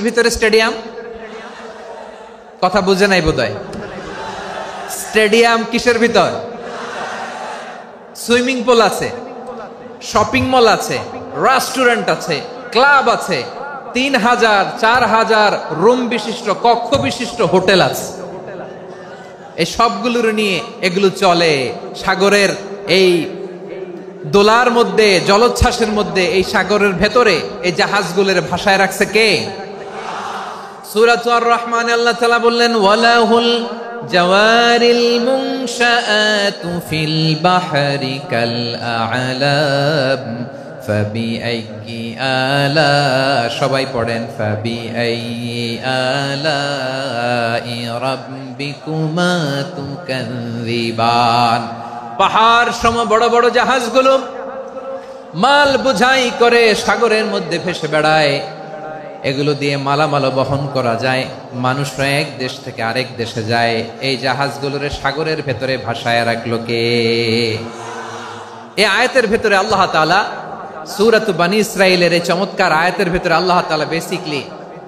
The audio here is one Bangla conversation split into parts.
ভিতরে স্টেডিয়াম, কথা বুঝে নাই বোধহয়। স্টেডিয়াম কিসের ভিতর? সুইমিং পুল আছে, শপিং মল আছে, রেস্টুরেন্ট আছে, ক্লাব আছে, 3000 4000 রুম বিশিষ্ট, কক্ষ বিশিষ্ট হোটেল আছে। এই সবগুলোর নিয়ে এগুলো চলে সাগরের এই দোলার মধ্যে, জলোচ্ছ্বাসের মধ্যে, এই সাগরের ভেতরে এই জাহাজগুলোর ভাষায় রাখছে কে? সূরাতুর রহমানে আল্লাহ তাআলা বললেন, ওয়ালাহুল জাওয়ারিল মুনশাআতু ফিল বাহরি কাল আ'লাম ফাবিআইয়ি আলা, সবাই পড়েন, ফাবিআইয়ি আলাই রাব্বিকুমা তুকাযযিবান। পাহাড় সম বড় বড় জাহাজগুলো মাল বোঝাই করে সাগরের মধ্যে ভেসে বেড়ায়। এগুলো দিয়ে মালামাল বহন করা যায়, মানুষরা এক দেশ থেকে আরেক দেশে যায়। এই জাহাজগুলোর সাগরের ভেতরে ভাসায় রাখলো কে? এই আয়াতের ভেতরে আল্লাহ তাআলা সূরাত বনী ইসরাঈলের এই চমৎকার আয়াতের ভেতরে আল্লাহ তাআলা বেসিক্যালি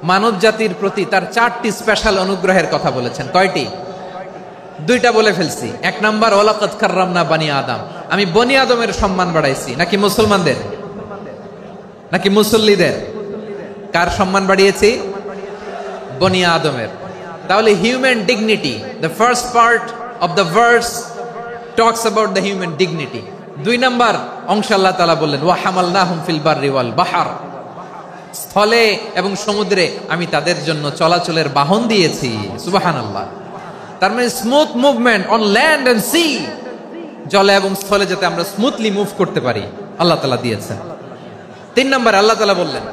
মানব জাতির প্রতি তার 4টি স্পেশাল অনুগ্রহের কথা বলেছেন। কয়টি? 2টা বলে ফেলছি। 1 নাম্বার, ওয়ালাকাদ কাররামনা বানি আদম, আমি বনি আদমের সম্মান বাড়াইছি। নাকি মুসলমানদের? নাকি মুসল্লিদের? কার সম্মান বাড়িয়েছি? বনি আদমের। তাহলে human dignity, the first part of the verse talks about the human dignity. 2 number অংশে আল্লাহ তাআলা বললেন, ওয়া হামালনাহুম ফিল বাররি ওয়াল বাহর, স্থলে এবং সমুদ্রে আমি তাদের জন্য চলাচলের বাহন দিয়েছি। সুবহানাল্লাহ। তার মানে smooth movement on land and sea, জলে এবং স্থলে যাতে আমরা স্মুথলি মুভ করতে পারি আল্লাহ তাআলা দিয়েছেন। 3 নম্বরে আল্লাহ তাআলা বললেন,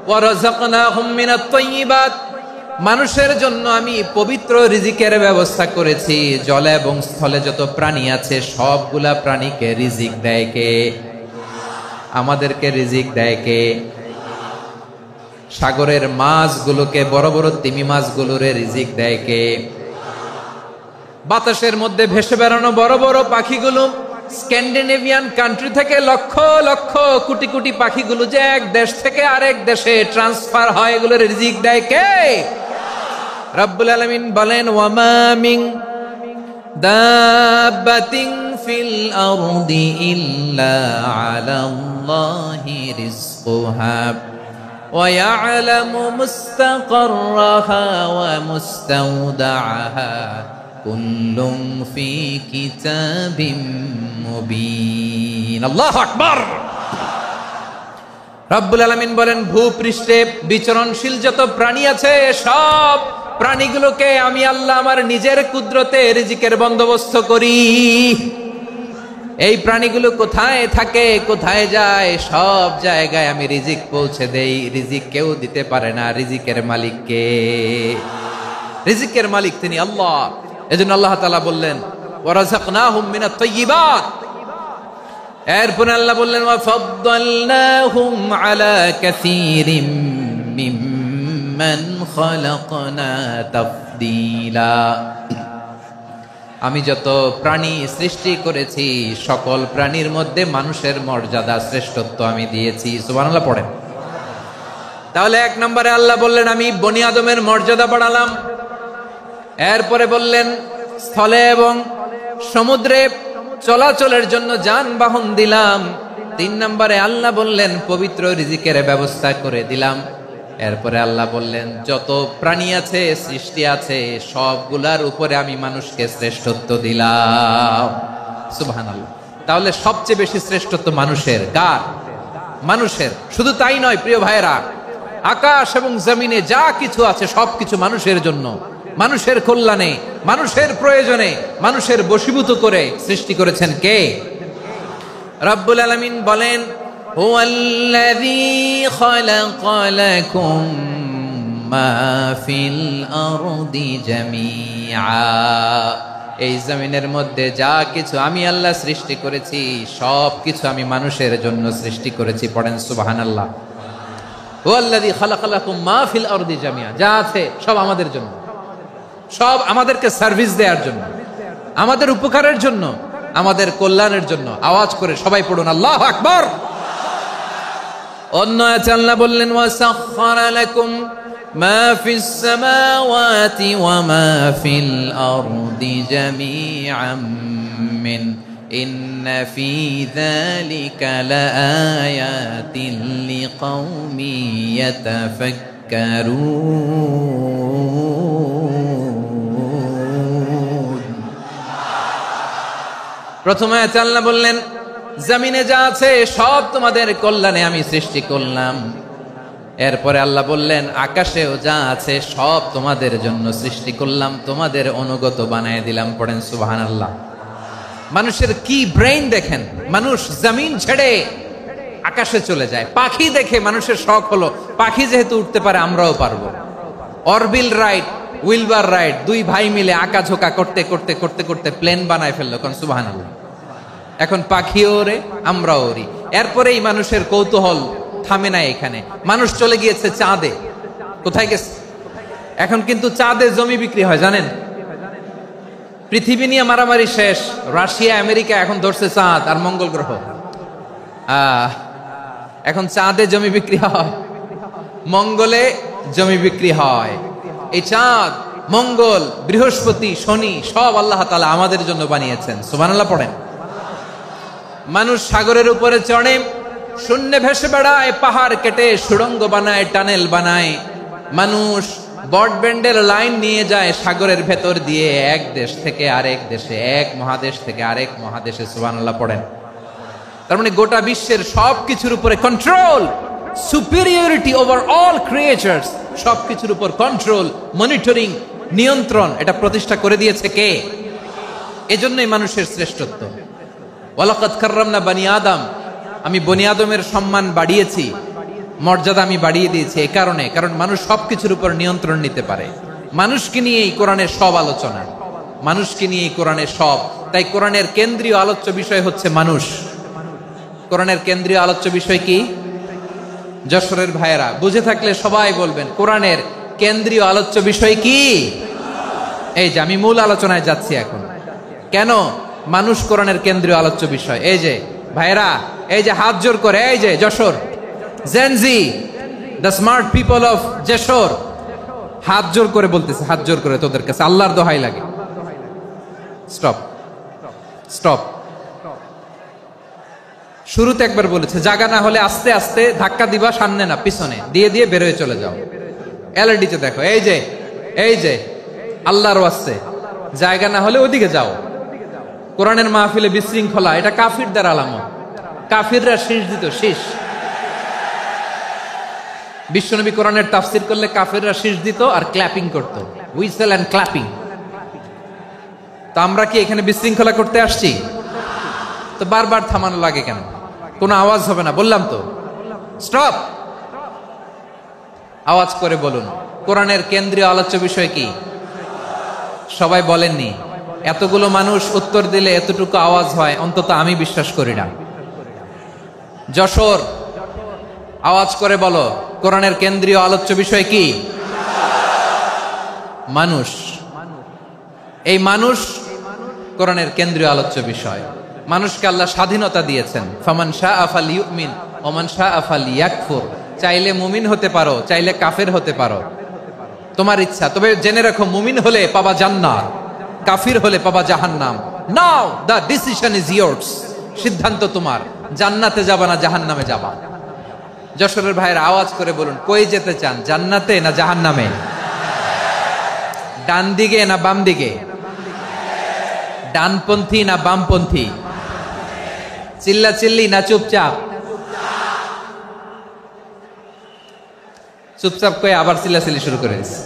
ওয়া রাযাকনাহুম মিনাত তাইয়্যিবাত, মানুষের জন্য আমি পবিত্র রিজিকের ব্যবস্থা করেছি। জলে এবং স্থলে যত প্রাণী আছে সবগুলা প্রাণীকে রিজিক দেয় কে? আমাদেরকে রিজিক দেয় কে? সাগরের মাছগুলোকে, বড় বড় তিমি মাছগুলোরে রিজিক দেয় কে? বাতাসের মধ্যে ভেসে বেড়ানো বড় বড় পাখিগুলো, স্ক্যান্ডিনেভিয়ান কান্ট্রি থেকে লক্ষ লক্ষ কোটি কোটি পাখিগুলো যে এক দেশ থেকে আরেক দেশে ট্রান্সফার হয়, এগুলোর রিজিক দেয় কে? রব্বুল আলামিন বলেন, ওয়ামা মিন দাব্বাতিন ফিল আরদি ইল্লা আলাল্লাহি রিজকুহা ওয়া ইয়ালামু মুস্তাকাররাহা ওয়া মুস্তাওদাআহা কুল্লুম ফি কিতাবিম মুবিন। আল্লাহু আকবার। রব্বুল আলামিন বলেন, ভূপৃষ্ঠে বিচরণশীল যত প্রাণী আছে সব প্রাণীগুলোকে আমি আল্লাহ আমার নিজের কুদরতে রিজিকের বন্দোবস্ত করি। এই প্রাণীগুলো কোথায় থাকে, কোথায় যায়, সব জায়গায় আমি রিজিক পৌঁছে দেই। রিজিক কেউ দিতে পারে না, রিজিকের মালিক কে? রিজিকের মালিক তিনি আল্লাহ। এজন্য আল্লাহ তাআলা বললেন, ওয়া রাযাকনাহুম মিনাত তাইয়্যিবাত। এরপর আল্লাহ বললেন, ওয়া ফাদ্দালনাহুম আলা কাসীরিম মিম্মান খালাকনা তাফদীলা। আমি যত প্রাণী সৃষ্টি করেছি সকল প্রাণীর মধ্যে মানুষের মর্যাদা, শ্রেষ্ঠত্ব আমি দিয়েছি। সুবহানাল্লাহ পড়েন। তাহলে 1 নম্বরে আল্লাহ বললেন, আমি বনি আদমের মর্যাদা বাড়ালাম। এরপরে বললেন, স্থলে এবং সমুদ্রে চলাচলের জন্য যানবাহন দিলাম। 3 নম্বরে আল্লাহ বললেন, পবিত্র রিজিকের ব্যবস্থা করে দিলাম। এরপরে আল্লাহ বললেন, যত প্রাণী আছে, সৃষ্টি আছে, সবগুলার উপরে আমি মানুষকে শ্রেষ্ঠত্ব দিলাম। সুবহানাল্লাহ। তাহলে সবচেয়ে বেশি শ্রেষ্ঠত্ব মানুষের। কার? মানুষের। শুধু তাই নয় প্রিয় ভাইরা, আকাশ এবং জমিনে যা কিছু আছে সবকিছু মানুষের জন্য, মানুষের কল্যাণে, মানুষের প্রয়োজনে, মানুষের বশীভূত করে সৃষ্টি করেছেন কে? রব্বুল আলামিন বলেন, হুয়াল্লাযী খালাকা লাকুম মা ফিল আরদি জামিআ। এই জমিনের মধ্যে যা কিছু আমি আল্লাহ সৃষ্টি করেছি সব কিছু আমি মানুষের জন্য সৃষ্টি করেছি। পড়েন সুবহানাল্লাহ। হুয়াল্লাযী খালাকা লাকুম মা ফিল আরদি জামিআ, যা আছে সব আমাদের জন্য, সব আমাদেরকে সার্ভিস দেওয়ার জন্য, আমাদের উপকারের জন্য, আমাদের কল্যাণের জন্য। আওয়াজ করে সবাই পড়ুন আল্লাহু আকবার। অন্য আয়াতে আল্লাহ বললেন ওয়াসাখখারা লাকুম মা ফিস সামাওয়াতি ওয়া মা ফিল আরদি জামিআম মিন ইন্না ফি যালিকা লাআয়াতিন লিকাউমি ইয়াতাফাক্কারুন। প্রথমে আয়াতে আল্লাহ বললেন জমিনে যা আছে সব তোমাদের কল্যাণে আমি সৃষ্টি করলাম। এরপরে আল্লাহ বললেন আকাশেও যা আছে সব তোমাদের জন্য সৃষ্টি করলাম, তোমাদের অনুগত বানায় দিলাম। পড়েন সুবহানাল্লাহ। মানুষের কি ব্রেইন দেখেন, মানুষ জমিন ছেড়ে আকাশে চলে যায়। পাখি দেখে মানুষের শখ হলো পাখি যেহেতু উঠতে পারে আমরাও পারবো। অরবিল রাইট, উইলবার রাইট, দুই ভাই মিলে আঁকাঝোঁকা করতে করতে করতে করতে প্লেন বানায় ফেললো। কোন সুবহানাল্লাহ। এখন পাখিও ওরে, আমরাও ওরি। এরপরেই মানুষের কৌতূহল থামে না এখানে। মানুষ চলে গিয়েছে চাঁদে। কোথায় গেছে? এখন কিন্তু চাঁদে জমি বিক্রি হয় জানেন। পৃথিবী নিয়ে মারামারি শেষ। রাশিয়া আমেরিকা এখন ধরছে চাঁদ আর মঙ্গল গ্রহ। এখন চাঁদে জমি বিক্রি হয়, মঙ্গলে জমি বিক্রি হয়। এই চাঁদ, মঙ্গল, বৃহস্পতি, শনি সব আল্লাহ তাআলা আমাদের জন্য বানিয়েছেন। সুবহানাল্লাহ পড়েন। মানুষ সাগরের উপরে চড়ে, শূন্যে ভেসে বেড়ায়, পাহাড় কেটে সুড়ঙ্গ বানায়, টানেল বানায়। মানুষ ব্রডব্যান্ডের লাইন নিয়ে যায় সাগরের ভেতর দিয়ে, এক দেশ থেকে আরেক দেশে, এক মহাদেশ থেকে আরেক মহাদেশে। সুবহানাল্লাহ পড়েন। তার মানে গোটা বিশ্বের সবকিছুর উপরে control, superiority over all creatures, সবকিছুর উপর কন্ট্রোল, মনিটরিং, নিয়ন্ত্রণ, এটা প্রতিষ্ঠা করে দিয়েছে কে? এজন্যই মানুষের শ্রেষ্ঠত্ব। ওয়ালাকাদ কাররামনা বানি আদম, আমি বনি আদমের সম্মান বাড়িয়েছি, মর্যাদা আমি বাড়িয়ে দিয়েছি এই কারণে, কারণ মানুষ সবকিছুর উপর নিয়ন্ত্রণ নিতে পারে। মানুষকে নিয়ে এই কোরআনের সব আলোচনা, মানুষকে নিয়ে এই কোরআনের সব। তাই কোরআনের কেন্দ্রীয় আলোচ্য বিষয় হচ্ছে মানুষ। কোরআনের কেন্দ্রীয় আলোচ্য বিষয় কি? যশোরের ভাইয়েরা বুঝে থাকলে সবাই বলবেন কোরআনের কেন্দ্রীয় আলোচ্য বিষয় কি? এই যে আমি মূল আলোচনায় যাচ্ছি এখন। কেন মানুষ কোরআনের কেন্দ্রীয় আলোচ্য বিষয়? এই যে ভাইয়েরা, এই যে হাত জোর করে, এই যে Jessore Gen Z, the smart people of Jessore, হাত জোর করে বলতেছে, হাত জোর করে তোদের কাছে আল্লাহর দোহাই লাগে, স্টপ স্টপ। শুরুতে একবার বলেছে জায়গা না হলে আস্তে আস্তে ধাক্কা দিবা, সামনে না পিছনে দিয়ে দিয়ে বেরোয় চলে যাও। এলইডিতে দেখো, এই যে এই যে আল্লাহর ওয়াস্তে জায়গা না হলে ওদিকে যাও। কোরআনের মাহফিলে বিশৃঙ্খলা, এটা কাফিরদের আলামত। কাফিররা শীষ দিত, শীষ। বিশ্বনবী কোরআনের তাফসির করলে কাফিররা শীষ দিত আর ক্ল্যাপিং করত, হুইসেল এন্ড ক্ল্যাপিং। তো আমরা কি এখানে বিশৃঙ্খলা করতে আসছি? তো বারবার থামানো লাগে কেন? কোনো আওয়াজ হবে না, বললাম তো স্টপ। আওয়াজ করে বলুন কোরআনের কেন্দ্রীয় আলোচ্য বিষয় কি? সবাই বলেননি। এতগুলো মানুষ উত্তর দিলে এতটুকু আওয়াজ হয়, অন্তত আমি বিশ্বাস করি না। যশোর আওয়াজ করে বলো কোরআনের কেন্দ্রীয় আলোচ্য বিষয় কি? মানুষ। এই মানুষ কোরআনের কেন্দ্রীয় আলোচ্য বিষয়। মানুষকে আল্লাহ স্বাধীনতা দিয়েছেন। ফামান শাআ ফালইউমিন ওয়া মান শাআ ফালইয়াকফুর। চাইলে মুমিন হতে পারো, চাইলে কাফের হতে পারো, তোমার ইচ্ছা। তবে জেনে রাখো মুমিন হলে পাবা জান্নাত, কাফির হলে পাবা জাহান্নাম। নাও দ্য ডিসিশন ইজ ইয়ার্স। সিদ্ধান্ত তোমার, জান্নাতে যাবা না জাহান্নামে যাবা। যশোরের ভাইয়ের আওয়াজ করে বলুন কই যেতে চান, জান্নাতে না জাহান্নামে? ডান দিকে না বাম দিকে? ডানপন্থী না বামপন্থী? চিল্লা চিল্লি না চুপচাপ? চুপচাপ কয়ে আবার চিল্লাচিল্লি শুরু করে দিচ্ছে।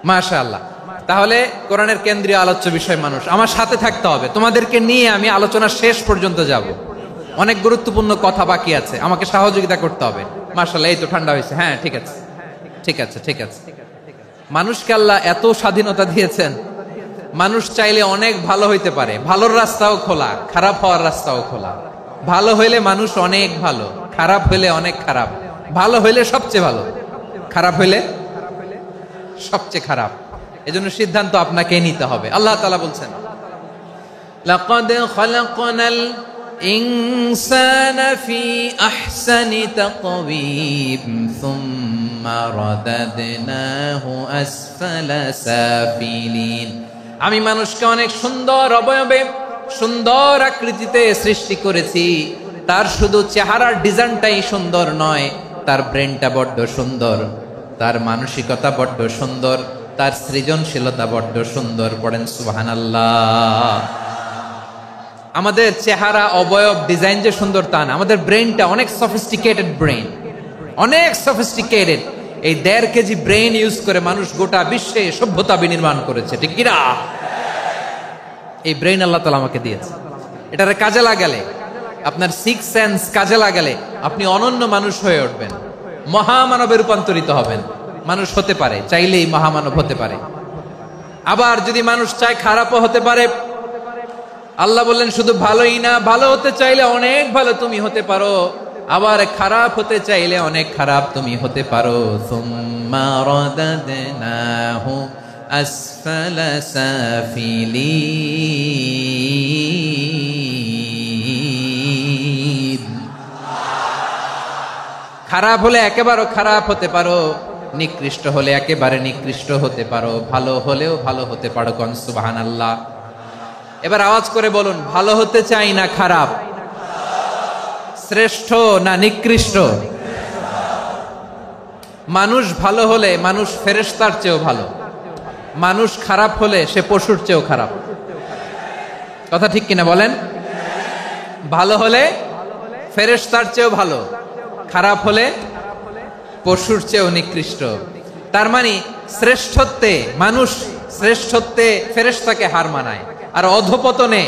মাশাআল্লাহ। তাহলে কোরআনের কেন্দ্রীয় আলোচ্য বিষয় মানুষ। আমার সাথে থাকতে হবে, তোমাদেরকে নিয়ে আমি আলোচনা শেষ পর্যন্ত যাব। অনেক গুরুত্বপূর্ণ কথা বাকি আছে, আমাকে সহযোগিতা করতে হবে। মাশাআল্লাহ, এই তো ঠান্ডা হয়েছে। হ্যাঁ ঠিক আছে ঠিক আছে ঠিক আছে। মানুষকে আল্লাহ এত স্বাধীনতা দিয়েছেন, মানুষ চাইলে অনেক ভালো হইতে পারে। ভালোর রাস্তাও খোলা, খারাপ হওয়ার রাস্তাও খোলা। ভালো হইলে মানুষ অনেক ভালো, খারাপ হইলে অনেক খারাপ। ভালো হইলে সবচেয়ে ভালো, খারাপ হইলে সবচেয়ে খারাপ। এজন্য সিদ্ধান্ত আপনাকে নিতে হবে। আল্লাহ তাআলা বলছেন লাকাদ খালাকনাল الإنسان في أحسن تقويم ثم رددناه أسفل سافلين আমি মানুষকে অনেক সুন্দর অবয়বে সুন্দর আকৃতিতে সৃষ্টি করেছি। তার শুধু চেহারার ডিজাইনটাই সুন্দর নয়, তার ব্রেনটা বড্ড সুন্দর, তার মানসিকতা বড্ড সুন্দর, তার সৃজনশীলতা বড্ড সুন্দর। পড়েন সুবহানাল্লাহ। আমাদের চেহারা অবয়ব ডিজাইন যে সুন্দর তা না, আমাদের ব্রেনটা অনেক সফিস্টিকেটেড ব্রেন, অনেক সফিস্টিকেটেড। এই 1.5 কেজি ব্রেন ইউজ করে মানুষ গোটা বিশ্বে সভ্যতা বিনির্মাণ করেছে, ঠিক কিনা? এই ব্রেন আল্লাহ তাআলা আমাকে দিয়েছে। এটারে কাজে লাগালে, আপনার 6 সেন্স কাজে লাগালে আপনি অনন্য মানুষ হয়ে উঠবেন, মহামানবে রূপান্তরিত হবেন। মানুষ হতে পারে, চাইলেই মহামানব হতে পারে। আবার যদি মানুষ চায় খারাপও হতে পারে। আল্লাহ বললেন শুধু ভালোই না, ভালো হতে চাইলে অনেক ভালো তুমি হতে পারো, আবার খারাপ হতে চাইলে অনেক খারাপ তুমি হতে পারো। সুম্মা রাদাদনাহু আসফালা সাফিলিন। খারাপ হলে একেবারে খারাপ হতে পারো, নিকৃষ্ট হলে একেবারে নিকৃষ্ট হতে পারো, ভালো হলেও ভালো হতে পারো। কোন সুবহানাল্লাহ। এবার আওয়াজ করে বলুন, ভালো হতে চাই না খারাপ, শ্রেষ্ঠ না নিকৃষ্ট? মানুষ ভালো হলে মানুষ ফেরেশতার চেয়েও ভালো, মানুষ খারাপ হলে সে পশুর চেয়েও খারাপ। কথা ঠিক কিনা বলেন? ভালো হলে ফেরেশতার চেয়েও ভালো, খারাপ হলে পশুর চেয়েও নিকৃষ্ট। তার মানে শ্রেষ্ঠত্বে মানুষ, শ্রেষ্ঠত্বে ফেরেশতাকে হার মানায়, আর অধপতনে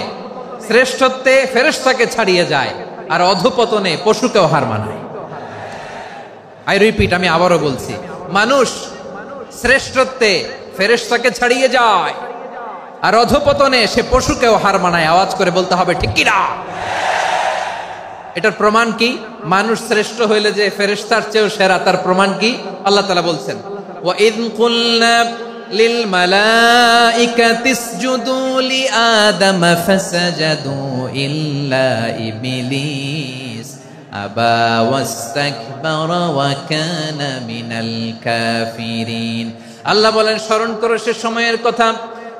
শ্রেষ্ঠত্বে ফেরেশতাকে ছাড়িয়ে যায়, আর অধপতনে পশুকেও হার মানায়। আই রিপিট, আমি আবারও বলছি, মানুষ শ্রেষ্ঠত্বে ফেরেশতাকে ছাড়িয়ে যায়, আর অধপতনে সে পশুকেও হার মানায়। আওয়াজ করে বলতে হবে ঠিক কি না? এটার প্রমাণ কি? মানুষ শ্রেষ্ঠ হইলে যে ফেরেশতার চেয়েও সেরা, তার প্রমাণ কি? আল্লাহ তাআলা বলছেন, ওয়া ইয কুলনা লিল মালাইকাতি ইসজুদু লি আদম ফাসাজাদু ইল্লা ইবলিস আবা ওয়াস্তাকবারা ওয়া কানা মিনাল কাফিরিন। আল্লাহ বলেন, স্মরণ করো সে সময়ের কথা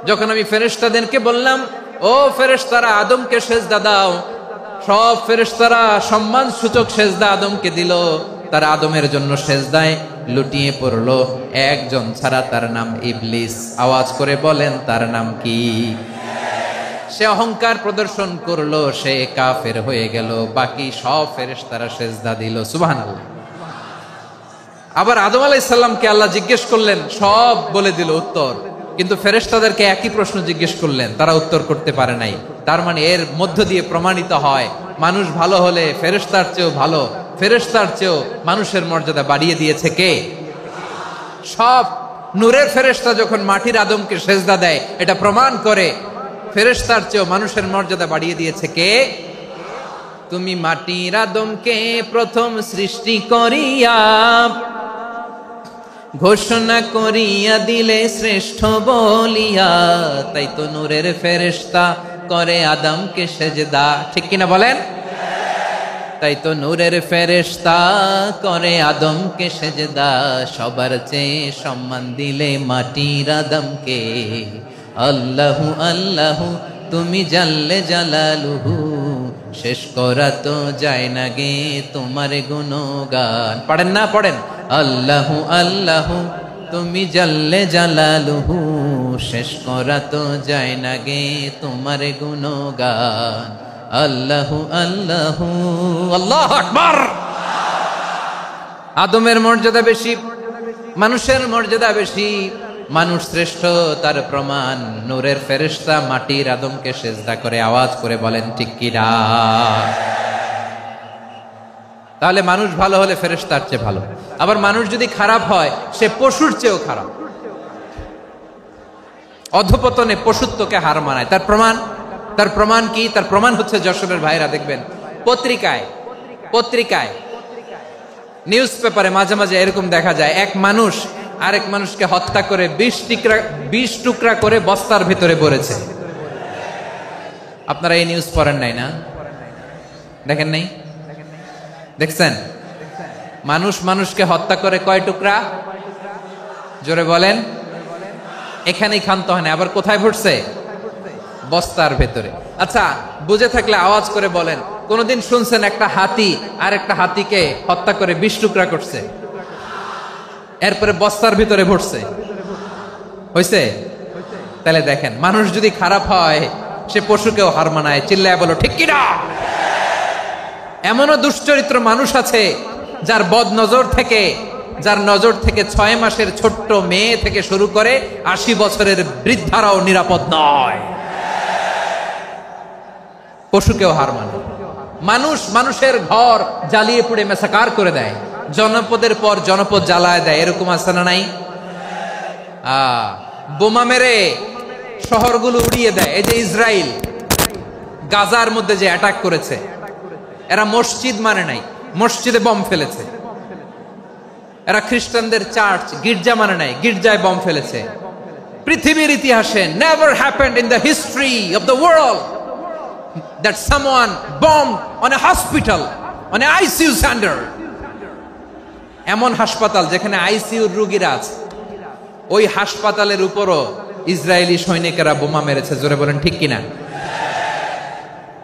যখন আমি ফেরেশতাদেরকে বললাম, ও ফেরেশতারা আদমকে সেজদা দাও। সব ফেরেশতারা সম্মান সূচক সেজদা আদমকে দিল, তারা আদমের জন্য সেজদায় লুটিয়ে পড়লো, একজন ছাড়া, তার নাম ইবলিস। আওয়াজ করে বলেন তার নাম কি? সে অহংকার প্রদর্শন করলো, সে কাফের হয়ে গেল, বাকি সব ফেরেশতারা সেজদা দিল। সুবহানাল্লাহ। আবার আদম আলাইহিস সালামকে আল্লাহ জিজ্ঞেস করলেন, সব বলে দিল উত্তর, কিন্তু ফেরেশতাদেরকে একই প্রশ্ন জিজ্ঞেস করলেন, তারা উত্তর করতে পারে নাই। তার মানে এর মধ্য দিয়ে প্রমাণিত হয়, মানুষ ভালো হলে ফেরেশতার চেয়েও ভালো, ফেরেশতার চেয়েও মানুষের মর্যাদা বাড়িয়ে দিয়েছে কে? সব নূরের ফেরেশতা যখন মাটির আদমকে সেজদা দেয়, এটা প্রমাণ করে ফেরেশতার চেয়েও মানুষের মর্যাদা বাড়িয়ে দিয়েছে কে? তুমি মাটির আদমকে প্রথম সৃষ্টি করিয়া ঘোষণা করিয়া দিলে শ্রেষ্ঠ বলিয়া, তাই তো নূরের ফেরেশতা করে আদমকে সেজদা। ঠিক কিনা বলেন? তাই তো নূরের ফেরেশতা করে আদমকে সেজদা, সবার চেয়ে সম্মান দিলে মাটির আদমকে। আল্লাহু আল্লাহু তুমি জাল্লে জালালুহু, শেষ করা তো যায় না গে তোমার গুণগান। পড়েন না? পড়েন। আল্লাহু আল্লাহু তুমি জাল্লে জালালুহু, শেষ করা তো যায় না গে তোমার গুণগান। আল্লাহু আল্লাহু আল্লাহু আকবার। আদমের মর্যাদা বেশি, মানুষের মর্যাদা বেশি, মানুষ শ্রেষ্ঠ, তার প্রমাণ নূরের ফেরেশতা মাটির আদমকে সেজদা করে। আওয়াজ করে বলেন ঠিক কি না? তাহলে মানুষ ভালো হলে ফেরেশতার চেয়ে ভালো, আবার মানুষ যদি খারাপ হয় সে পশুর চেয়েও খারাপ, অধপতনে পশুত্বকে হার মানায়। তার প্রমাণ, তার প্রমাণ কি? তার প্রমাণ হচ্ছে যশোরের ভাইরা দেখবেন পত্রিকায় নিউজ পেপারে মাঝে মাঝে এরকম দেখা যায়, এক মানুষ আরেক মানুষকে হত্যা করে 20 টুকরা করে বস্তার ভিতরে ভরেছে। আপনারা এই নিউজ পড়েন নাই না? দেখেন নাই? দেখছেন? মানুষ মানুষকে হত্যা করে কয় টুকরা? জোরে বলেন। এখানেই ক্ষান্ত হয় না, আবার কোথায় ভরছে? বস্তার ভেতরে। আচ্ছা, বুঝে থাকলে আওয়াজ করে বলেন, কোনদিন শুনছেন একটা হাতি আর একটা হাতিকে হত্যা করে 20 টুকরা করছে, এরপরে বস্তার ভিতরে ভরছে? হইছে? তাহলে দেখেন, মানুষ যদি খারাপ হয় সে পশুকেও হার মানায়। চিল্লায় বলো ঠিক কিনা? এমনও দুশ্চরিত্র মানুষ আছে যার বদ নজর থেকে, যার নজর থেকে 6 মাসের ছোট্ট মেয়ে থেকে শুরু করে 80 বছরের বৃদ্ধারাও নিরাপদ নয়। পশুকেও হার মানে। মানুষ মানুষের ঘর জ্বালিয়ে পুড়ে মেসাকার করে দেয়, জনপদের পর জনপদ জ্বালায় দেয়। এরকম আছে না নাই? বোমা মেরে শহরগুলো উড়িয়ে দেয়। এই যে ইসরায়েল গাজার মধ্যে যে অ্যাটাক করেছে, এরা মসজিদ মানে নাই, মসজিদে বম ফেলেছে। এরা খ্রিস্টানদের চার্চ গির্জা মানে নাই, গির্জায় বম ফেলেছে। পৃথিবীর ইতিহাসে never happened in the history of the world that someone bombed on a hospital, on a ICU center. এমন হাসপাতাল যেখানে আইসিইউ রোগীরা আছে, ওই হাসপাতালের উপরও ইসরায়েলি সৈনিকেরা বোমা মেরেছে। জোরে বলেন ঠিক কিনা?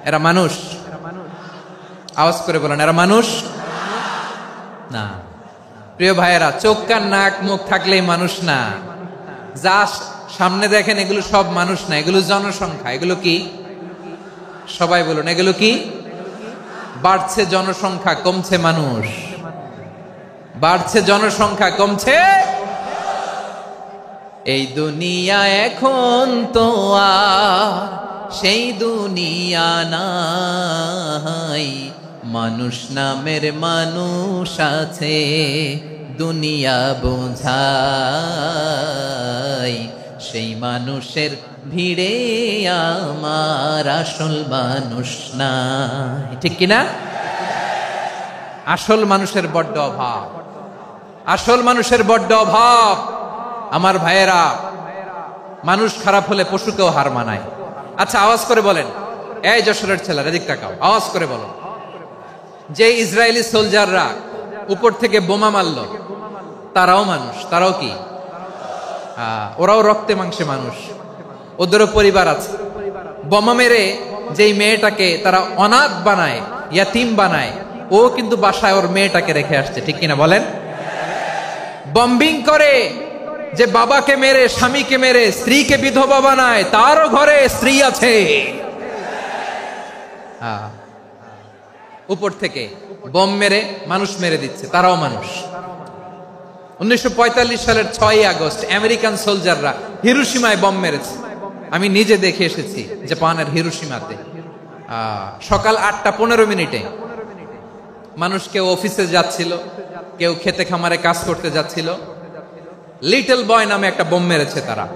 এরা মানুষ? আওয়াজ করে বলেন, এরা মানুষ না। প্রিয় ভাইয়েরা, চোখ কান নাক মুখ থাকলেই মানুষ না। যা সামনে দেখেন এগুলো সব মানুষ না, এগুলো জনসংখ্যা। এগুলো কি? সবাই বলুন, এগুলো কি? বাড়ছে জনসংখ্যা, কমছে মানুষ। বাড়ছে জনসংখ্যা, কমছে। এই দুনিয়া এখন তো আর সেই দুনিয়া নাই, মানুষ নামের মানুষ আছে দুনিয়া বোঝাই, সেই মানুষের ভিড়ে আমার আসল মানুষ নাই। ঠিক কিনা? আসল মানুষের বড্ড অভাব, আসল মানুষের বড্ড অভাব। আমার ভাইয়েরা, মানুষ খারাপ হলে পশুকেও হার মানায়। আচ্ছা, আওয়াজ করে বলেন, এই যশোরের ছেলেরা এদিক তাকাও, আওয়াজ করে বলো, যে ইসরায়েলি সোলজাররা উপর থেকে বোমা মারলো, তারাও মানুষ? তারাও কি? ওরাও রক্তে মাংসে মানুষ, ওদেরও পরিবার আছে। বোমা মেরে যেই মেয়েটাকে তারা অনাথ বানায়, ইয়াতিম বানায়, ও কিন্তু বাসায় ওর মেয়েটাকে রেখে আসছে। ঠিক কিনা বলেন? বম্বিং করে যে বাবাকে মেরে, স্বামীকে মেরে স্ত্রীকে বিধবা বানায়, তারও ঘরে স্ত্রী আছে। উপর থেকে বম মেরে মানুষ মেরে দিচ্ছে, তারাও মানুষ। 1945 সালের 6ই আগস্ট আমেরিকান সোলজাররা হিরোশিমায় বম মেরেছে। আমি নিজে দেখে এসেছি জাপানের হিরোশিমাতে। সকাল 8:15 মানুষ কেউ অফিসে যাচ্ছিল, কেউ খেতে খামারে কাজ করতে যাচ্ছিল। লিটল বয় নামে একটা বোম মেরেছে তারা।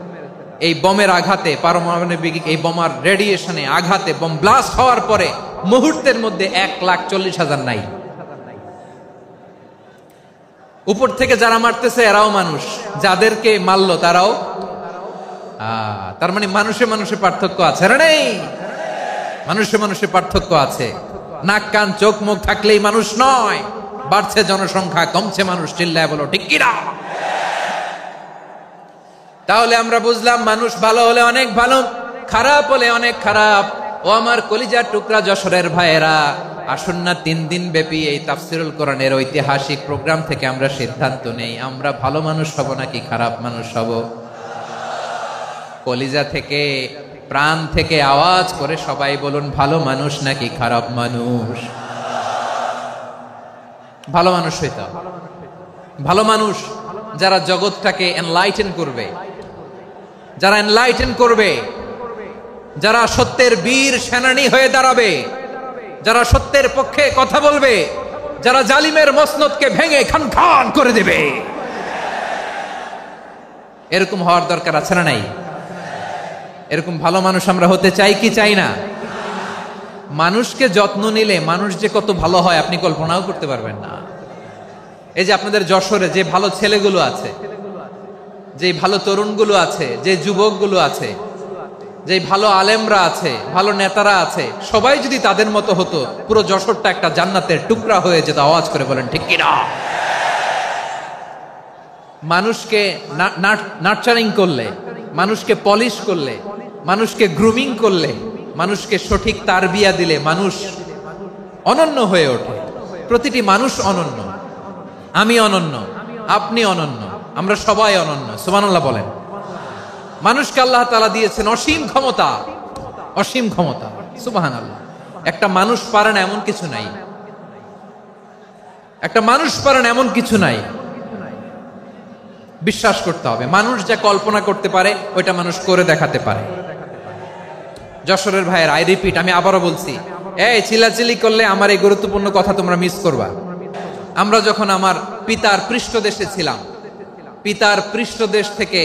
এই বোমের আঘাতে, পারমাণবিক এই বোমার রেডিয়েশনে আঘাতে, বোম ব্লাস্ট হওয়ার পরে মুহূর্তের মধ্যে 1,40,000 নাই। উপর থেকে যারা মারতেছে এরাও মানুষ, যাদেরকে মারলো তারাও। তার মানে মানুষে মানুষে পার্থক্য আছে না? নেই? মানুষে মানুষে পার্থক্য আছে। নাক কান চোখ মুখ থাকলেই মানুষ নয়। বাড়ছে জনসংখ্যা, কমছে মানুষ। চিল্লায় বলো ঠিক কিনা? তাহলে আমরা বুঝলাম, মানুষ ভালো হলে অনেক ভালো, খারাপ হলে অনেক খারাপ। ও আমার কলিজার টুকরা যশোরের ভাইয়েরা, আসুন না 3 দিন ব্যাপী এই তাফসিরুল কোরআনের ঐতিহাসিক প্রোগ্রাম থেকে আমরা সিদ্ধান্ত নেই, আমরা ভালো মানুষ হব নাকি খারাপ মানুষ হব। কলিজা থেকে, প্রাণ থেকে আওয়াজ করে সবাই বলুন, ভালো মানুষ নাকি খারাপ মানুষ? ভালো মানুষ হইতে হবে। ভালো মানুষ যারা জগৎটাকে এনলাইটেন করবে, যারা এনলাইটেন করবে, যারা সত্যের বীর সেনানী হয়ে দাঁড়াবে, যারা সত্যের পক্ষে কথা বলবে, যারা জালিমের মসনদকে ভেঙে খান খান করে দেবে। এরকম হওয়ার দরকার আছে না নাই? এরকম ভালো মানুষ আমরা হতে চাই কি চাই না? মানুষকে যত্ন নিলে মানুষ যে কত ভালো হয় আপনি কল্পনাও করতে পারবেন না। এই যে আপনাদের যশোরে যে ভালো ছেলেগুলো আছে, যে ভালো তরুণগুলো আছে, যে যুবকগুলো আছে, যে ভালো আলেমরা আছে, ভালো নেতারা আছে, সবাই যদি তাদের মতো হতো, পুরো যশোরটা একটা জান্নাতের টুকরা হয়ে যেত। আওয়াজ করে বলেন ঠিক কিনা? মানুষকে নার্চারিং করলে, মানুষকে পলিশ করলে, মানুষকে গ্রুমিং করলে, মানুষকে সঠিক তারবিয়া দিলে মানুষ অনন্য হয়ে ওঠে। প্রতিটি মানুষ অনন্য। আমি অনন্য, আপনি অনন্য, আমরা সবাই অনন্য। সুবহানাল্লাহ বলেন। মানুষকে আল্লাহ তাআলা দিয়েছেন অসীম ক্ষমতা, অসীম ক্ষমতা। সুবহানাল্লাহ। একটা মানুষ পারে না এমন কিছু নাই, একটা মানুষ পারে না এমন কিছু নাই। বিশ্বাস করতে হবে, মানুষ যা কল্পনা করতে পারে ওইটা মানুষ করে দেখাতে পারে। যশোরের ভাইয়ের, আই রিপিট, আমি আবারও বলছি, এই চিল্লাচিল্লি করলে আমার এই গুরুত্বপূর্ণ কথা তোমরা মিস করবা। আমরা যখন আমার পিতার পৃষ্ঠদেশে ছিলাম, পিতার পৃষ্ঠদেশ থেকে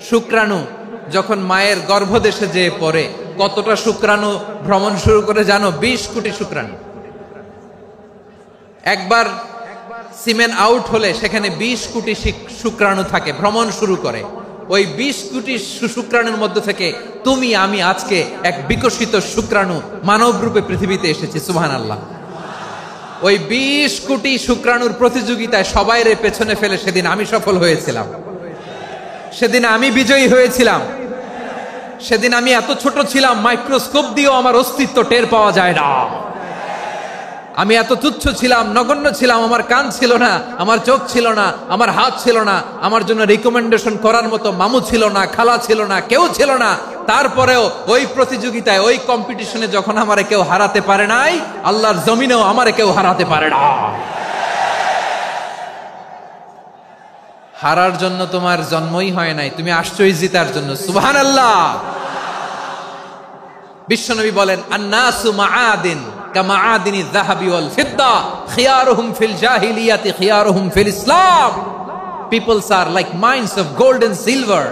শুক্রাণু যখন মায়ের গর্ভদেশে যেয়ে পড়ে, কতটা শুক্রাণু ভ্রমণ শুরু করে জানো? 20 কোটি শুক্রাণু। একবার সিমেন আউট হলে সেখানে 20 কোটি শুক্রাণু থাকে, ভ্রমণ শুরু করে। ওই 20 কোটি শুক্রাণুর মধ্যে থেকে তুমি আমি আজকে এক বিকশিত শুক্রাণু মানব রূপে পৃথিবীতে এসেছি। সুবহানাল্লাহ। ওই 20 কোটি শুক্রাণুর প্রতিযোগিতায় সবাইরে পেছনে ফেলে সেদিন আমি সফল হয়েছিলাম, সেদিন আমি বিজয়ী হয়েছিলাম। সেদিন আমি এত ছোট ছিলাম, মাইক্রোস্কোপ দিয়েও আমার অস্তিত্ব টের পাওয়া যায় না। আমি এত তুচ্ছ ছিলাম, নগণ্য ছিলাম। আমার কান ছিল না, আমার চোখ ছিল না, আমার হাত ছিল না, আমার জন্য রিকমেন্ডেশন করার মতো মামু ছিল না, খালা ছিল না, কেউ ছিল না। তারপরেও ওই প্রতিযোগিতায়, ওই কম্পিটিশনে যখন আমারে কেউ হারাতে পারে নাই, আল্লাহর জমিনেও আমারে কেউ হারাতে পারে না। হারার জন্য তোমার জন্মই হয় নাই, তুমি আসছই জিতার জন্য। সুবহানাল্লাহ। বিশ্বনবী বলেন, আন্নাসু মাআদিন কামাআদিনি যাহাবি ওয়াল ফিদ্দা খিয়ারুহুম ফিল জাহিলিয়াতি খিয়ারুহুম ফিল ইসলাম। Peoples are like mines of gold and silver.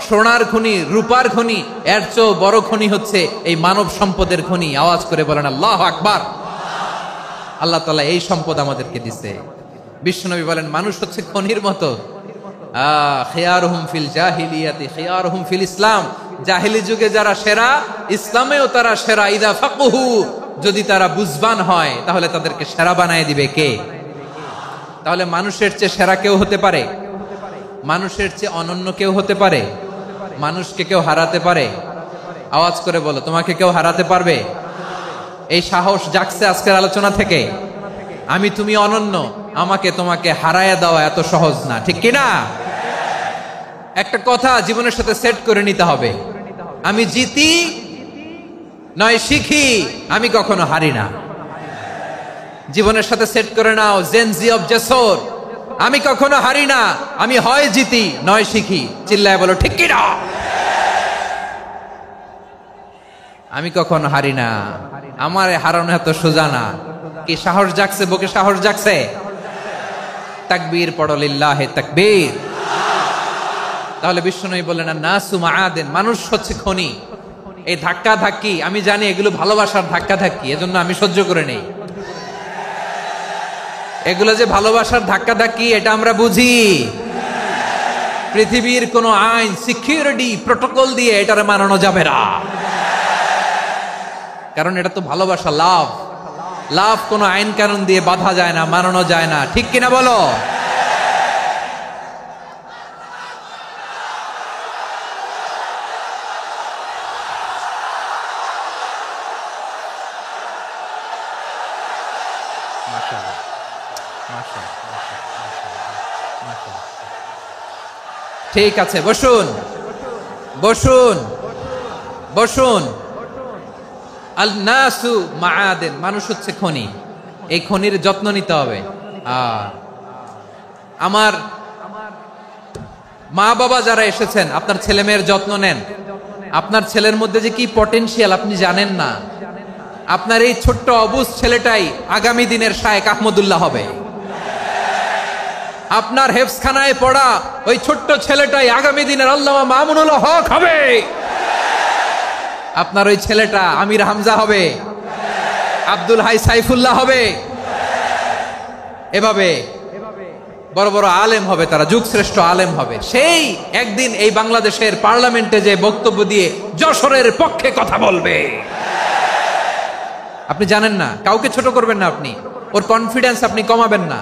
সোনার খনি, রূপার খনি, এর চেয়েও বড় খনি হচ্ছে এই মানব সম্পদের খনি। আওয়াজ করে বলেন আল্লাহু আকবার। আল্লাহ তাআলা এই সম্পদ আমাদেরকে দিয়েছে। বিশ্বনবী বলেন, মানুষ হচ্ছে খনির মতো। খিয়ারুহুম ফিল জাহিলিয়াতি খিয়ারুহুম ফিল ইসলাম। জাহিলি যুগে যারা সেরা, ইসলামেও তারা সেরা। ইদা ফাকুহু, যদি তারা বুঝবান হয় তাহলে তাদেরকে সেরা বানায় দিবে কে? তাহলে মানুষের চেয়ে সেরা কেউ হতে পারে? মানুষের চেয়ে অনন্য কেউ হতে পারে? মানুষকে কেউ হারাতে পারে? আওয়াজ করে বলো, তোমাকে কেউ হারাতে পারবে? এই সাহস জাগছে আজকের আলোচনা থেকে। আমি তুমি অনন্য, আমাকে তোমাকে হারায়া দেওয়া এত সহজ না, ঠিক কিনা? একটা কথা জীবনের সাথে সেট করে নিতে হবে, আমি জিতি নয় শিখি, আমি কখনো হারি না। জীবনের সাথে সেট করে নাও, জেনজি অফ যশোর, আমি কখনো হারি না, আমি হয় জিতি নয় শিখি। চিল্লায় বলো ঠিক কিনা? আমি কখনো হারি না, আমার হারানো এত সোজা না। কি সাহস জাগছে? বুকে সাহস জাগছে? তাকবীর পড়ো, লিল্লাহি তাকবীর। তাহলে বিশ্বনবী বললেন, নাসু মাআদিন, মানুষ হচ্ছে খনি। এই ধাক্কা ধাক্কি আমি জানি এগুলো ভালোবাসার ধাক্কা ধাক্কি, এজন্য আমি সহ্য করে নেই। এগুলো যে ভালোবাসার ধাক্কা ধাক্কি এটা আমরা বুঝি। পৃথিবীর কোন আইন, সিকিউরিটি প্রটোকল দিয়ে এটারে মানানো যাবে না, কারণ এটা তো ভালোবাসা, লাভ। লাভ কোন আইন কানুন দিয়ে বাধা যায় না, মানানো যায় না, ঠিক কিনা বলো? ঠিক আছে, বসুন বসুন বসুন। আল নাসু মাআদিন, মানুষ হচ্ছে খনি। এই খনির যত্ন নিতে হবে। আমার মা বাবা যারা এসেছেন, আপনার ছেলে মেয়ের যত্ন নেন। আপনার ছেলের মধ্যে যে কি পটেনশিয়াল আপনি জানেন না। আপনার এই ছোট্ট অবুজ ছেলেটাই আগামী দিনের শায়েখ আহমদুল্লাহ হবে। আপনার হেফজখানায় পড়া ওই ছোট্ট ছেলেটাই আগামী দিনের আল্লামা মামুনুল হক হবে। আপনার ওই ছেলেটা আমির হামজা হবে, আব্দুল হাই সাইফুল্লাহ হবে। এভাবে বড় বড় আলেম হবে, তারা যুগশ্রেষ্ঠ আলেম হবে। সেই একদিন এই বাংলাদেশের পার্লামেন্টে যে বক্তব্য দিয়ে যশোরের পক্ষে কথা বলবে। আপনি জানেন না, কাউকে ছোট করবেন না, আপনি ওর কনফিডেন্স আপনি কমাবেন না,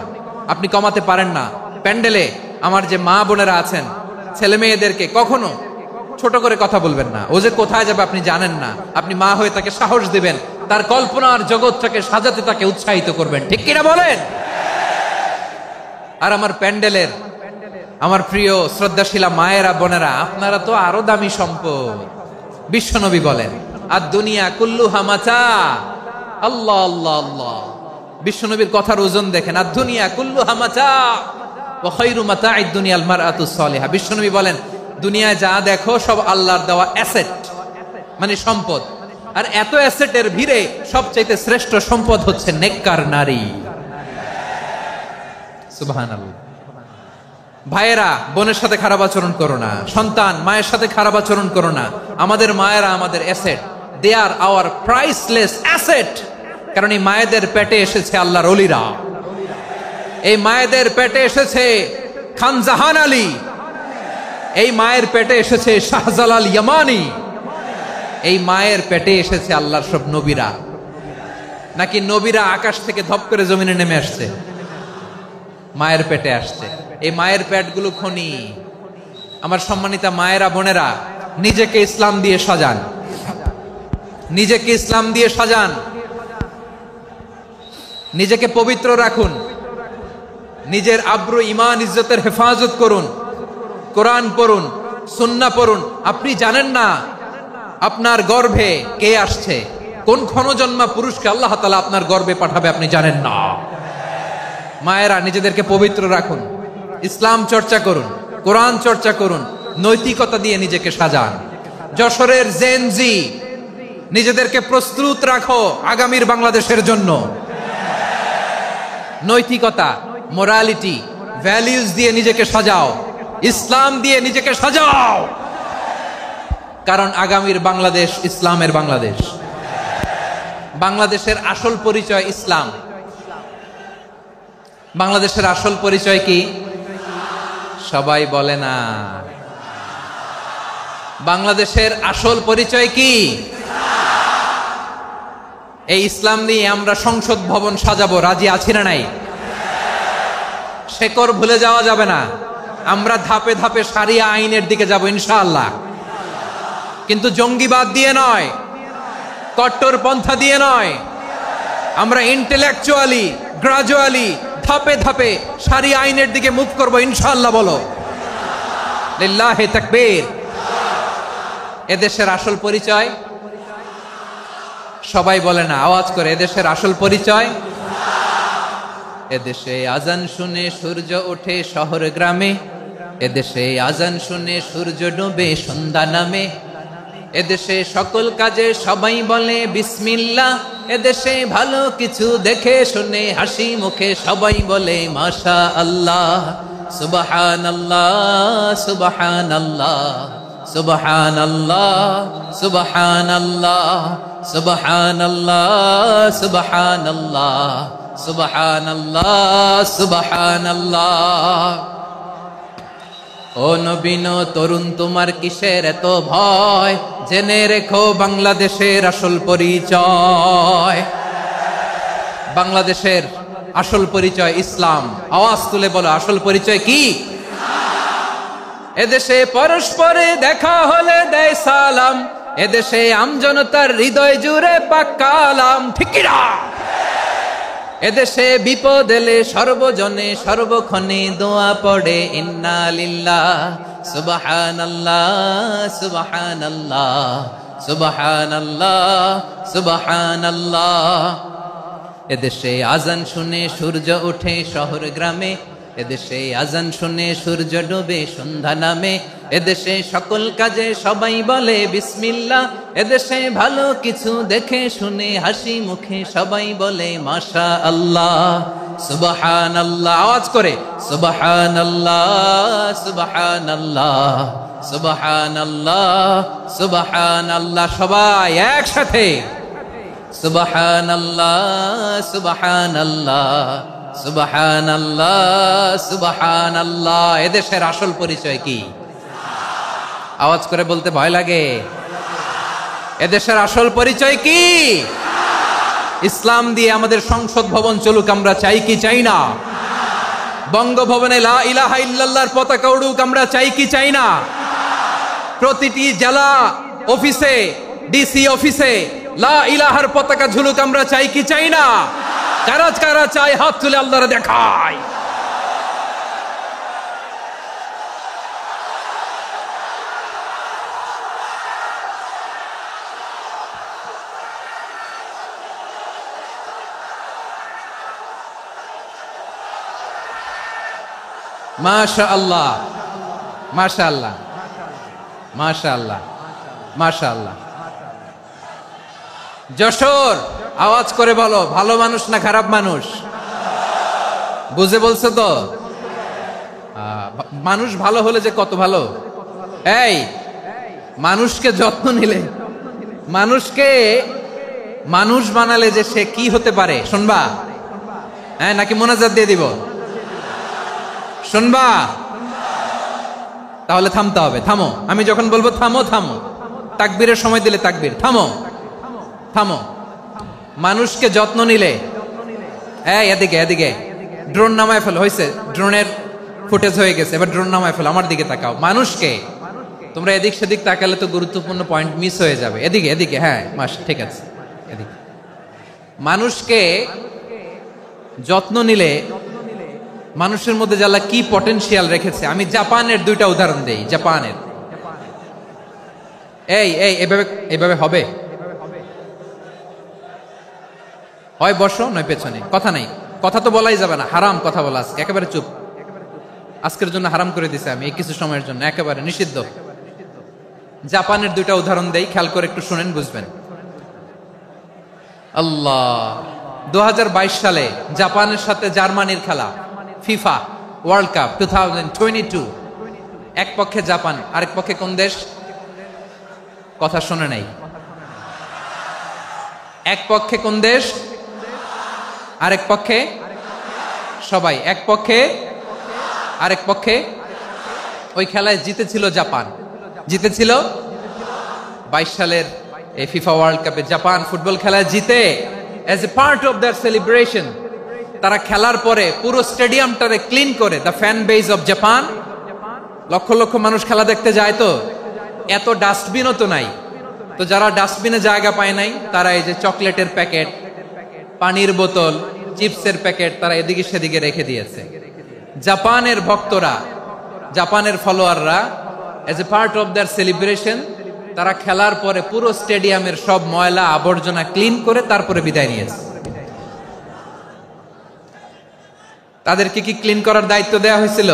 আপনি কমাতে পারেন না। প্যান্ডেলে আমার যে মা বোনেরা আছেন, ছেলে মেয়েদেরকে কখনো ছোট করে কথা বলবেন না। ও যে কোথায় যাবে আপনি জানেন না, আপনি মা হয়ে তাকে সাহস দিবেন, তার কল্পনার জগৎটাকে সাজাতে তাকে উৎসাহিত করবেন, ঠিক কিনা বলেন? আর আমার প্যান্ডেলের আমার প্রিয় শ্রদ্ধাশীলা মায়েরা বোনেরা, আপনারা তো আরো দামি সম্পদ। বিশ্বনবী বলেন, আর দুনিয়া কুল্লুহা মাতা। আল্লাহ আল্লাহ আল্লাহ, বিশ্বনবীর কথার ওজন দেখেন। আর দুনিয়া কুল্লুহা মাতা ওয়া খায়রু মাতা'আদ দুনিয়াল মারআতুস সালিহা। বিশ্বনবী বলেন, দুনিয়ায় যা দেখো সব আল্লাহর দেওয়া অ্যাসেট, মানে সম্পদ। আর এত অ্যাসেটের ভিড়ে সবচাইতে শ্রেষ্ঠ সম্পদ হচ্ছে নেককার নারী। সুবহানাল্লাহ। ভাইয়েরা বোনের সাথে খারাপ আচরণ করো না, সন্তান মায়ের সাথে খারাপ আচরণ করো না। আমাদের মায়েরা আমাদের asset, they are our priceless asset. কারণ এই মায়েদের পেটে এসেছে আল্লাহর ওলিরা, এই মায়েদের পেটে এসেছে খান জাহান আলী, এই মায়ের পেটে এসেছে শাহজালাল ইয়ামানি, এই মায়ের পেটে এসেছে আল্লাহর সব নবীরা। নাকি নবীরা আকাশ থেকে ধপ করে জমিনে নেমে আসছে? মায়ের পেটে আসছে। এই মায়ের পেটগুলো খনি। আমার সম্মানিতা মায়েরা বোনেরা, নিজেকে ইসলাম দিয়ে সাজান, নিজেকে ইসলাম দিয়ে সাজান, নিজেকে পবিত্র রাখুন, নিজের আব্রু ইমান ইজ্জতের হেফাজত করুন, কোরআন পড়ুন, সুন্নাহ পড়ুন। আপনি জানেন না আপনার গর্ভে কে আসছে, কোন ক্ষণজন্মা পুরুষকে আল্লাহ তাআলা আপনার গর্ভে পাঠাবে, আপনি জানেন না। মায়েরা নিজেদেরকে পবিত্র রাখুন, ইসলাম চর্চা করুন, কোরআন চর্চা করুন, নৈতিকতা দিয়ে নিজেকে সাজান। যশোরের জেনজি, নিজেদেরকে প্রস্তুত রাখো আগামীর বাংলাদেশের জন্য। নৈতিকতা, মোরালিটি, ভ্যালিউজ দিয়ে নিজেকে সাজাও, ইসলাম দিয়ে নিজেকে সাজাও। কারণ আগামীর বাংলাদেশ ইসলামের বাংলাদেশ। বাংলাদেশের আসল পরিচয় ইসলাম। বাংলাদেশের আসল পরিচয় কি? সবাই বলে না। বাংলাদেশের আসল পরিচয় কি? এই ইসলাম নিয়ে আমরা সংসদ ভবন সাজাবো, রাজি আছি না নাই? শেকড় ভুলে যাওয়া যাবে না। আমরা ধাপে ধাপে শারিয়া আইনের দিকে যাব ইনশাআল্লাহ, কিন্তু জঙ্গিবাদ দিয়ে নয়, কট্টর পন্থা দিয়ে নয়। আমরা ইন্টেলেকচুয়ালি, গ্রাজুয়ালি, ধাপে ধাপে শারিয়া আইনের দিকে মুভ করব ইনশাআল্লাহ। বলো লিল্লাহি তাকবীর। এদেশের আসল পরিচয় সবাই বলে না, আওয়াজ করে, এদেশের আসল পরিচয়। এদেশে আজান শুনে সূর্য ওঠে শহর গ্রামে, এদেশে আজান শুনে সূর্য ডুবে সন্ধ্যা নামে, এদেশে সকল কাজে সবাই বলে বিসমিল্লাহ, এদেশে ভালো কিছু দেখে শুনে হাসি মুখে সবাই বলে মাশা আল্লাহ। সুবহানাল্লাহ সুবহানাল্লাহ সুবহানাল্লাহ সুবহানাল্লাহ সুবহানাল্লাহ সুবহানাল্লাহ সুবহানাল্লাহ সুবহানাল্লাহ। ও নবীন তরুণ, তোমার কিসের এত ভয়? জেনে রেখো বাংলাদেশের আসল পরিচয়। বাংলাদেশের আসল পরিচয় ইসলাম। আওয়াজ তুলে বলো, আসল পরিচয় কি? এদেশে পরস্পরে দেখা হলে দেয় সালাম, এদেশে আমজনতার হৃদয় জুড়ে পাক্কা আলাম, ঠিক কি না? এদেশে বিপদ এলে সর্বজনে সর্বক্ষণে দোয়া পড়ে ইন্না লিল্লাহ সুবহানাল্লাহ সুবহানাল্লাহ সুবহানাল্লাহ সুবহানাল্লাহ। এদেশে আজান শুনে সূর্য ওঠে শহর গ্রামে, এদেশে আজান শুনে সূর্য ডুবে সন্ধ্যা নামে, এদেশে সকল কাজে সবাই বলে বিসমিল্লাহ, এদেশে ভালো কিছু দেখে শুনে হাসি মুখে সবাই বলে মাশা আল্লাহ। সুবহানাল্লাহ, আওয়াজ করে সুবহানাল্লাহ সুবহানাল্লাহ সুবহানাল্লাহ সুবহানাল্লাহ। সবাই একসাথে সুবহানাল্লাহ সুবহানাল্লাহ সুবহানাল্লাহ সুবহানাল্লাহ। এদেশের আসল পরিচয় কি? আওয়াজ করে বলতে ভয় লাগে। এদেশের আসল পরিচয় কি? ইসলাম দিয়ে আমাদের সংসদ ভবন চলুক, আমরা চাই কি চাই না? বঙ্গভবনে লা ইলাহা ইল্লাল্লাহর পতাকা উড়ুক, আমরা চাই কি চাই না? প্রতিটি জেলা অফিসে, ডিসি অফিসে লা ইলাহার পতাকা ঝুলুক, আমরা চাই কি চাই না? কারা কারা চাই হাত তুলে আল্লাহরে দেখায়। মাশাআল্লাহ মাশাআল্লাহ মাশাআল্লাহ মাশাআল্লাহ। যশোর, আওয়াজ করে বলো, ভালো মানুষ না খারাপ মানুষ? বুঝে বলছো তো? মানুষ ভালো হলে যে কত ভালো। এই মানুষকে যত্ন নিলে, মানুষকে মানুষ বানালে যে সে কি হতে পারে শুনবা? হ্যাঁ, নাকি মোনাজাত দিয়ে দিব? শুনবা? তাহলে থামতে হবে। থামো, আমি যখন বলবো থামো থামো, তাকবীরের সময় দিলে তাকবীর। থামো থামো। মানুষকে যত্ন নিলে, এদিকে এদিকে, ড্রোন নামায় ফেল। হয়েছে, ড্রোনের ফুটেজ হয়ে গেছে, এবার ড্রোন নামায় ফেল। আমার দিকে তাকাও। মানুষকে, তোমরা এদিক সেদিক তাকালে তো গুরুত্বপূর্ণ পয়েন্ট মিস হয়ে যাবে। এদিকে এদিকে, হ্যাঁ ঠিক আছে, এদিকে। মানুষকে যত্ন নিলে মানুষের মধ্যে আল্লাহ কি পটেনশিয়াল রেখেছে। আমি জাপানের দুইটা উদাহরণ দেই। জাপানের, এইভাবে হবে, হয় বসো নয় পেছনে, কথা নাই, কথা তো বলাই যাবে না, হারাম কথা বলা আজকে, একেবারে চুপ। আজকের জন্য হারাম করে দিছে আমি, এই কিছু সময়ের জন্য একেবারে নিষিদ্ধ। জাপানের দুইটা উদাহরণ দেই, খেয়াল করে একটু শুনেন, বুঝবেন। আল্লাহ, 2022 সালে জাপানের সাথে জার্মানির খেলা, ফিফা ওয়ার্ল্ড কাপ 2022। এক পক্ষে জাপান, আরেক পক্ষে কোন দেশ? কথা শুনে নাই। এক পক্ষে কোন দেশ? আরেক পক্ষে সবাই। এক পক্ষে, আরেক পক্ষে। ওই খেলায় জিতেছিল জাপান, জিতেছিল 22 সালের এই ফিফা ওয়ার্ল্ড কাপে। জাপান ফুটবল খেলায় জিতে, as a part of their celebration তারা খেলার পরে পুরো স্টেডিয়ামটারে ক্লিন করে। The fan base of Japan, লক্ষ লক্ষ মানুষ খেলা দেখতে যায়, তো এত ডাস্টবিনও তো নাই, তো যারা ডাস্টবিনে জায়গা পায় নাই তারা এই যে চকলেটের প্যাকেট, পানির বোতল, চিপসের প্যাকেট তারা এদিকে সেদিকে রেখে দিয়েছে। জাপানের ভক্তরা, জাপানের ফলোয়াররা, as a part of their celebration তারা খেলার পরে পুরো স্টেডিয়ামের সব ময়লা আবর্জনা ক্লিন করে তারপরে বিদায় নিয়েছে। তাদেরকে কি ক্লিন করার দায়িত্ব দেয়া হয়েছিল?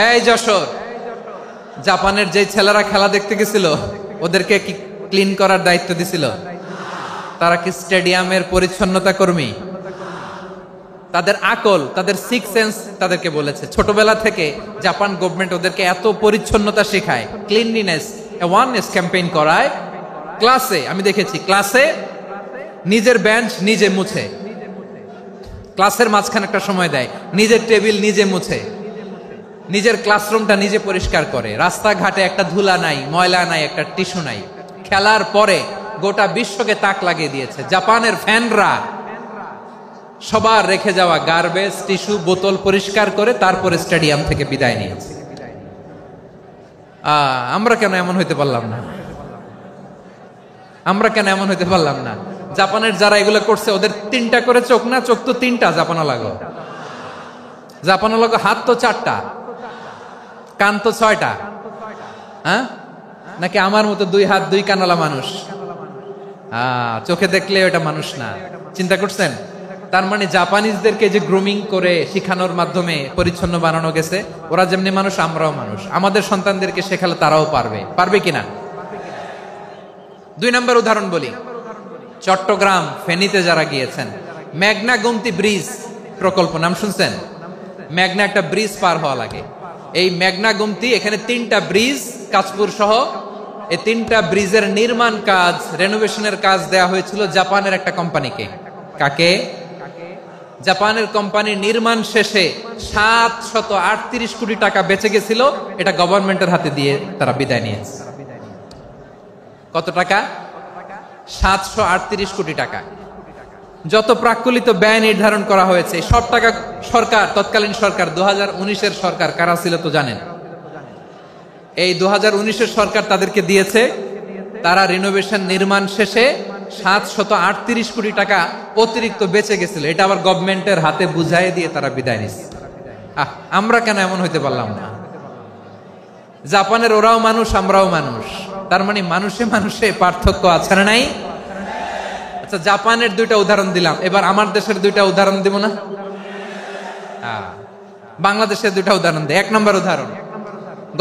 এই যশোর, জাপানের যে ছেলেরা খেলা দেখতে গেছিল ওদেরকে কি ক্লিন করার দায়িত্ব দিছিল? তারা কি স্টেডিয়ামের পরিচ্ছন্নতা কর্মী? তাদের আকল, তাদের সিক্স সেন্স তাদেরকে বলেছে। ছোটবেলা থেকে জাপান গভর্নমেন্ট ওদেরকে এত পরিচ্ছন্নতা শেখায়, ক্লিনলিনেস অ্যাওয়ারনেস ক্যাম্পেইন করায়। ক্লাসে আমি দেখেছি, ক্লাসে নিজের বেঞ্চ নিজে মুছে, ক্লাসের মাঝখানে একটা সময় দেয়, নিজের টেবিল নিজে মুছে, নিজের ক্লাসরুমটা নিজে পরিষ্কার করে। রাস্তাঘাটে একটা ধুলা নাই, ময়লা নাই, একটা টিস্যু নাই। খেলার পরে গোটা বিশ্বকে তাক লাগিয়ে দিয়েছে। জাপানের ফ্যানরা সবার রেখে যাওয়া গার্বেজ, টিস্যু, বোতল পরিষ্কার করে তারপরে স্টেডিয়াম থেকে বিদায় নিয়েছে। আমরা কেন এমন হইতে পারলাম না? আমরা কেন এমন হইতে পারলাম না? জাপানের যারা এগুলো করছে ওদের 3টা করে চোখ না? চোখ তো 3টা, জাপানো লাগো, জাপানো লাগো। হাত তো 4টা, কান তো 6টা। হ্যাঁ, নাকি আমার মতো 2 হাত 2 কানওয়ালা মানুষ? চোখে দেখলে ওটা মানুষ না। চিন্তা করছেন? তার মানে জাপানিজদেরকে যে গ্রুমিং করে শিখানোর মাধ্যমে পরিচ্ছন্ন বানানো গেছে। ওরা যেমনি মানুষ, আমরাও মানুষ। আমাদের সন্তানদেরকে শেখালে তারাও পারবে। পারবে কিনা? 2 নম্বর উদাহরণ বলি। চট্টগ্রাম ফেনীতে যারা গিয়েছেন, মেঘনা গোমতী ব্রিজ প্রকল্প নাম শুনছেন? মেঘনা একটা ব্রিজ পার হওয়া লাগে। এই মেঘনা গোমতী, এখানে 3টা ব্রিজ, কাঁচপুর সহ এই 3টা ব্রিজের নির্মাণ কাজ, রেনোভেশনের কাজ দেয়া হয়েছিল জাপানের একটা কোম্পানিকে। কাকে? জাপানের কোম্পানির নির্মাণ শেষে 738 কোটি টাকা বেঁচে গেছিল, এটা গভর্নমেন্টের হাতে দিয়ে তারা বিদায় নিয়েছে। কত টাকা? 738 কোটি টাকা। যত প্রাক্কলিত ব্যয় নির্ধারণ করা হয়েছে সব টাকা সরকার, তৎকালীন সরকার 2019-এর সরকার কারা ছিল তো জানেন? এই 2019-এর সরকার তাদেরকে দিয়েছে। তারা রিনোভেশন নির্মাণ শেষে 738 কোটি টাকা অতিরিক্ত বেঁচে গেছিল, এটা আবার গভর্নমেন্টের হাতে বুঝাই দিয়ে তারা বিদায় নিচ্ছে। আমরা কেন এমন হইতে পারলাম না? জাপানের ওরাও মানুষ, আমরাও মানুষ, তার মানে মানুষে মানুষে পার্থক্য আছে না নাই? আচ্ছা, জাপানের দুইটা উদাহরণ দিলাম, এবার আমার দেশের দুইটা উদাহরণ দিব না? বাংলাদেশের দুইটা উদাহরণ দেয়। 1 নম্বর উদাহরণ,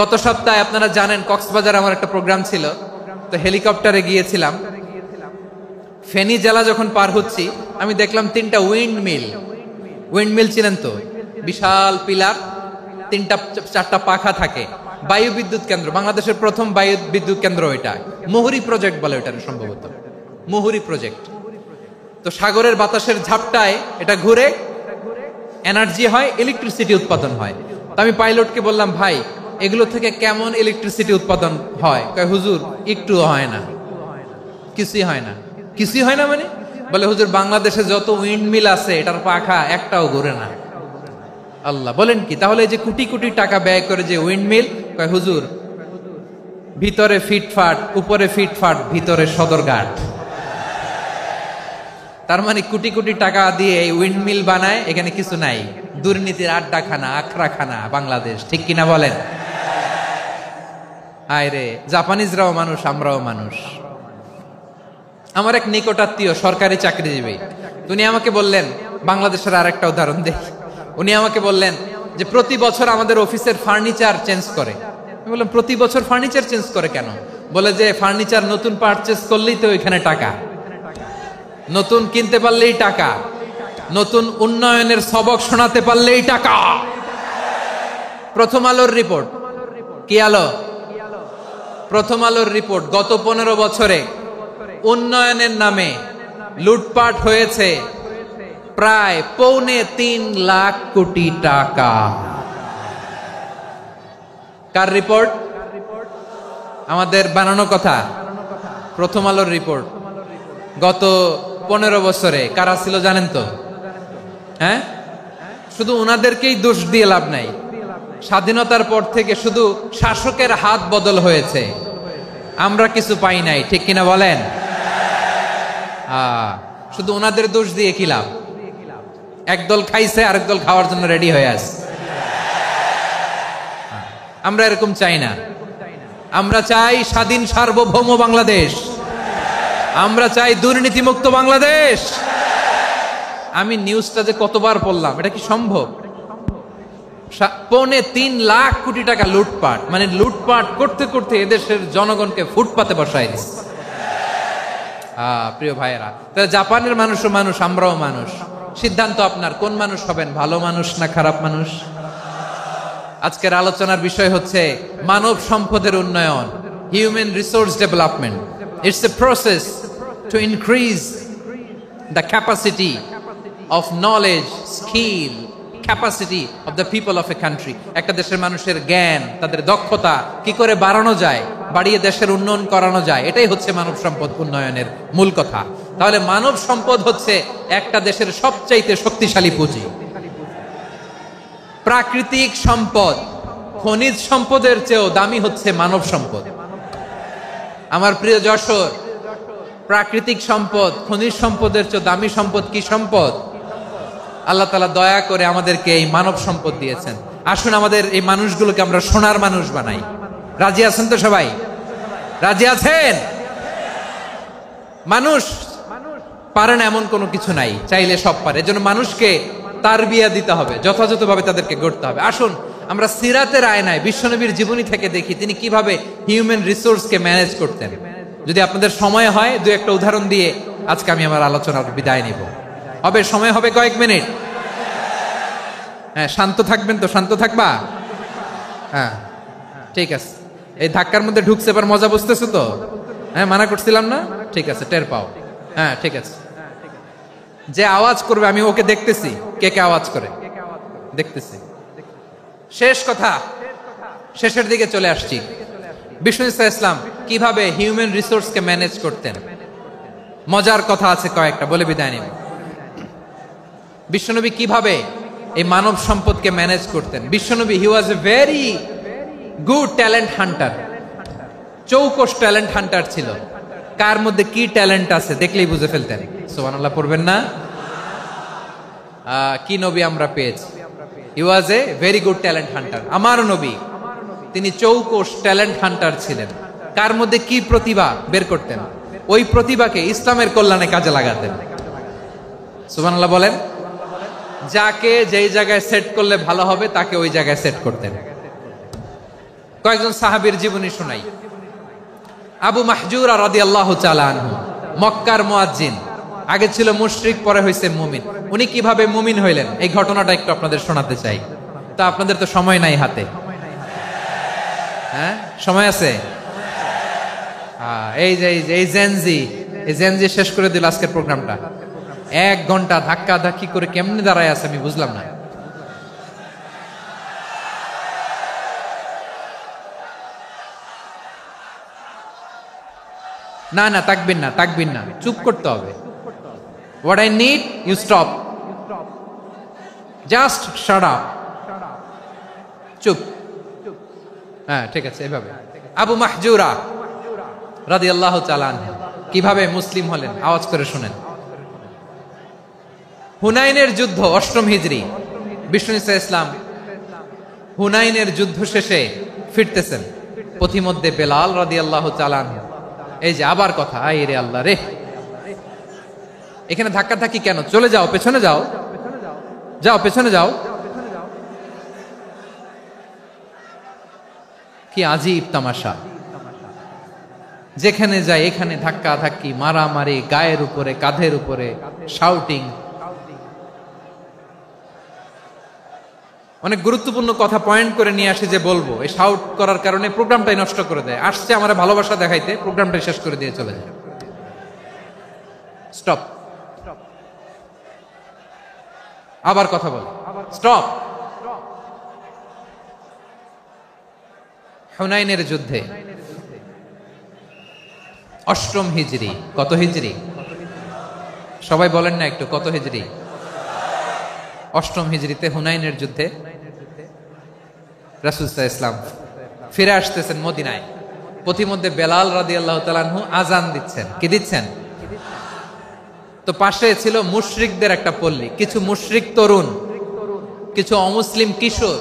গত সপ্তাহে আপনারা জানেন কক্সবাজার আমার একটা প্রোগ্রাম ছিল, তো হেলিকপ্টারে গিয়েছিলাম। ফেনী জেলা যখন পার হচ্ছি আমি দেখলাম 3টা উইন্ডমিল চিনেন তো? বিশাল পিলার, 3টা-4টা পাখা থাকে। বায়ু বিদ্যুৎ কেন্দ্র, বাংলাদেশের প্রথম বায়ু বিদ্যুৎ কেন্দ্র এটা। মুহুরী প্রজেক্ট বলে এটা সম্ভবত, মুহুরী প্রজেক্ট। তো সাগরের বাতাসের ঝাপটায় এটা ঘুরে এনার্জি হয়, ইলেকট্রিসিটি উৎপাদন হয়। তো আমি পাইলটকে বললাম, ভাই এগুলো থেকে কেমন ইলেকট্রিসিটি উৎপাদন হয়? কয় হুজুর একটুও হয় না, কিছুই হয় না। কিছুই হয় না মানে? বলে হুজুর বাংলাদেশে যত উইন্ডমিল আছে এটার পাখা একটাও ঘুরে না। আল্লাহ, বলেন কি? তাহলে এই যে কোটি কোটি টাকা ব্যয় করে যে উইন্ডমিল, কয় হুজুর ভিতরে ফিটফাট, উপরে ফিটফাট, ভিতরে সদরঘাট। তার মানে কোটি কোটি টাকা দিয়ে এই উইন্ডমিল বানায়, এখানে কিছু নাই। দুর্নীতির আড্ডাখানা, আখড়াখানা বাংলাদেশ, ঠিক কিনা বলেন? আয় রে, জাপানিজরাও মানুষ, আমরাও মানুষ। আমার এক নিকটাত্মীয় সরকারি চাকরিজীবী, উনি আমাকে বললেন, বাংলাদেশের আর একটা উদাহরণ দেই। উনি আমাকে বললেন যে প্রতি বছর আমাদের অফিসের ফার্নিচার চেঞ্জ করে। আমি বললাম প্রতি বছর ফার্নিচার চেঞ্জ করে কেন? বলে যে ফার্নিচার নতুন পারচেজ করলেই তো এখানে টাকা, নতুন কিনতে পারলেই টাকা, নতুন উন্নয়নের সবক শোনাতে পারলেই টাকা। প্রথম আলোর রিপোর্ট, কি আলো? প্রথম আলোর রিপোর্ট, গত 15 বছরে উন্নয়নের নামে লুটপাট হয়েছে প্রায় 3.25 লাখ কোটি টাকা। কার রিপোর্ট? আমাদের বানানো কথা, প্রথম আলোর রিপোর্ট। গত 15 বছরে কারা ছিল জানেন তো? হ্যাঁ, শুধু ওনাদেরকেই দোষ দিয়ে লাভ নাই। স্বাধীনতার পর থেকে শুধু শাসকের হাত বদল হয়েছে, আমরা কিছু পাই নাই, ঠিক কিনা বলেন? শুধু ওনাদের দোষ দিয়ে কি লাভ? একদল খাইছে, আরেক দল খাওয়ার জন্য রেডি হয়ে আছে। আমরা এরকম চাই না। আমরা চাই স্বাধীন সার্বভৌম বাংলাদেশ, আমরা চাই দুর্নীতিমুক্ত বাংলাদেশ। আমি নিউজটা যে কতবার পড়লাম, এটা কি সম্ভব? 3.25 লাখ কোটি টাকা লুটপাট, মানে লুটপাট করতে করতে এদেশের জনগণকে ফুটপাতে বসায় দিচ্ছে। প্রিয় ভাইয়েরা, তাহলে জাপানের মানুষও মানুষ, আমরাও মানুষ। সিদ্ধান্ত আপনার, কোন মানুষ হবেন, ভালো মানুষ না খারাপ মানুষ? আজকের আলোচনার বিষয় হচ্ছে মানব সম্পদের উন্নয়ন, human resource development. It's a process to increase the capacity of knowledge, skill, capacity of the people of a country. একটা দেশের মানুষের জ্ঞান, তাদের দক্ষতা কি করে বাড়ানো যায়, বাড়িয়ে দেশের উন্নয়ন করানো যায়, এটাই হচ্ছে মানব সম্পদ উন্নয়নের মূল কথা। তাহলে মানব সম্পদ হচ্ছে একটা দেশের সবচাইতে শক্তিশালী পুঁজি। প্রাকৃতিক সম্পদ, খনিজ সম্পদের চেয়েও দামি হচ্ছে মানব সম্পদ। আমার প্রিয় যশোর, প্রাকৃতিক সম্পদ, খনিজ সম্পদের চেয়ে দামি সম্পদ কি সম্পদ? আল্লাহ তাআলা দয়া করে আমাদেরকে এই মানব সম্পদ দিয়েছেন। আসুন আমাদের এই মানুষগুলোকে আমরা সোনার মানুষ বানাই। রাজি আছেন তো সবাই? রাজি আছেন? মানুষ পারে না এমন কোনো কিছু নাই, চাইলে সব পারে। এজন্য মানুষকে তারবিয়া দিতে হবে, যথাযথভাবে তাদেরকে গড়তে হবে। আসুন আমরা সিরাতের আয়নায় বিশ্বনবীর জীবনী থেকে দেখি তিনি কিভাবে হিউম্যান রিসোর্সকে ম্যানেজ করতেন। যদি আপনাদের সময় হয়, দু একটা উদাহরণ দিয়ে আজকে আমি আমার আলোচনার বিদায় নিব। হবে সময় হবে কয়েক মিনিট? হ্যাঁ, শান্ত থাকবেন তো? শান্ত থাকবা? হ্যাঁ, ঠিক আছে। এই ধাক্কার মধ্যে ঢুকছে, এবার মজা বুঝতেছো তো? হ্যাঁ, মানা করছিলাম না? ঠিক আছে, টের পাও। হ্যাঁ, ঠিক আছে। যে আওয়াজ করবে আমি ওকে দেখতেছি, কে কে আওয়াজ করে দেখতেছি। শেষ কথা, শেষের দিকে চলে আসছি। বিষ্ণু ইসলাম কিভাবে হিউম্যান রিসোর্সকে ম্যানেজ করতেন, মজার কথা আছে কয়েকটা, বলে বিদায় নেব। বিশ্বনবী কিভাবে এই মানব সম্পদকে ম্যানেজ করতেন। বিশ্বনবী he was a very good talent hunter, চৌকস ট্যালেন্ট হান্টার ছিল। কার মধ্যে কি ট্যালেন্ট আছে দেখলেই বুঝে ফেলতেন। সুবহানাল্লাহ পড়বেন না? কি নবী আমরা পেয়েছি। He was a very good talent hunter. আমার নবী তিনি চৌকস ট্যালেন্ট হান্টার ছিলেন। কার মধ্যে কি প্রতিভা বের করতেন, ওই প্রতিভাকে ইসলামের কল্যাণে কাজে লাগাতেন। সুবহানাল্লাহ বলেন। যাকে যেই জায়গায় সেট করলে ভালো হবে তাকে ওই জায়গায় সেট করতেন। কয়েকজন সাহাবীর জীবনী শোনাই। আবু মাহজুরা রাদিয়াল্লাহু তাআলা আনহু, মক্কার মুয়াজ্জিন, আগে ছিল মুশরিক, পরে হইছে মুমিন। উনি কিভাবে মুমিন হইলেন এই ঘটনাটা একটু আপনাদের শোনাতে চাই। তা আপনাদের তো সময় নাই হাতে, হ্যাঁ সময় আছে? এই জেনজি শেষ করে দিল আজকের প্রোগ্রামটা। 1 ঘন্টা ধাক্কা ধাক্কি করে কেমনে দাঁড়ায় আছে আমি বুঝলাম না। না না তাকবিন না, চুপ করতে হবে। What I need, you stop. Just shut up. চুপ। হ্যাঁ ঠিক আছে, এভাবে। আবু মাহজুরা রাদিয়াল্লাহু তাআলা আনহু কিভাবে মুসলিম হলেন আওয়াজ করে শুনেন। হুনাইনের যুদ্ধ 8ম হিজরি, বিষ্ণু ইসলাম হুনাইনের যুদ্ধ শেষে ফিরতেছেন। পথিমধ্যে বেলাল রাদিয়াল্লাহু তাআলা আনহু, এই যে আবার কথা, আই রে আল্লাহ রে, এখানে ধাক্কা ধাক্কি কেন? চলে যাও, পেছনে যাও, পেছনে যাও। কি আজীব তামাশা, যেখানে যায় এখানে ধাক্কা ধাক্কি, মারামারি, গায়ের উপরে কাঁধের উপরে শাউটিং। অনেক গুরুত্বপূর্ণ কথা পয়েন্ট করে নিয়ে আসি যে বলবো, এই শাউট করার কারণে প্রোগ্রামটাই নষ্ট করে দেয়। আসছে আমার ভালোবাসা দেখাইতে, প্রোগ্রামটাই শেষ করে দিয়ে চলে যায়। স্টপ। আবার কথা বল, স্টপ। হুনাইনের যুদ্ধে 8ম হিজরি, কত হিজরি সবাই বলেন না একটু, কত হিজরি? 8ম হিজরিতে হুনাইনের যুদ্ধে রাসূল সাল্লাল্লাহু আলাইহি ওয়াসাল্লাম ফিরে আসতেছেন মদিনায়। পথিমধ্যে বেলাল রাদিয়াল্লাহু তাআলা আনহু আজান দিচ্ছেন। কি দিচ্ছেন? তো পাশে ছিল মুশরিকদের একটা পল্লী, কিছু মুশরিক তরুণ, কিছু অমুসলিম কিশোর,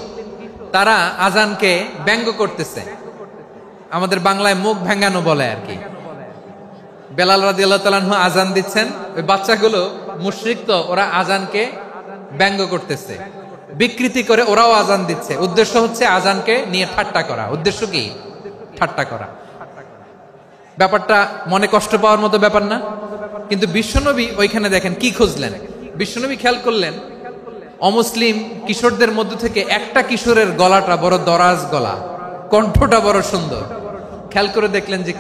তারা আজানকে ব্যঙ্গ করতেছে। আমাদের বাংলায় মুখ ভেঙ্গানো বলে আর কি। বেলাল রাদিয়াল্লাহু তাআলা আনহু আজান দিচ্ছেন, ওই বাচ্চাগুলো মুশরিক, তো ওরা আজানকে ব্যঙ্গ করতেছে, বিকৃতি করে ওরাও আজান দিচ্ছে। উদ্দেশ্য হচ্ছে আজানকে নিয়ে ঠাট্টা করা। উদ্দেশ্য কি? ঠাট্টা করা। ব্যাপারটা মনে কষ্ট পাওয়ার মতো ব্যাপার না? কিন্তু বিশ্বনবী ওইখানে দেখেন কি খুঁজলেন। বিশ্বনবী খেয়াল করলেন অমুসলিম কিশোরদের মধ্য থেকে একটা কিশোরের গলাটা বড় দরাজ গলা, কণ্ঠটা বড় সুন্দর। খেয়াল করে দেখলেন যে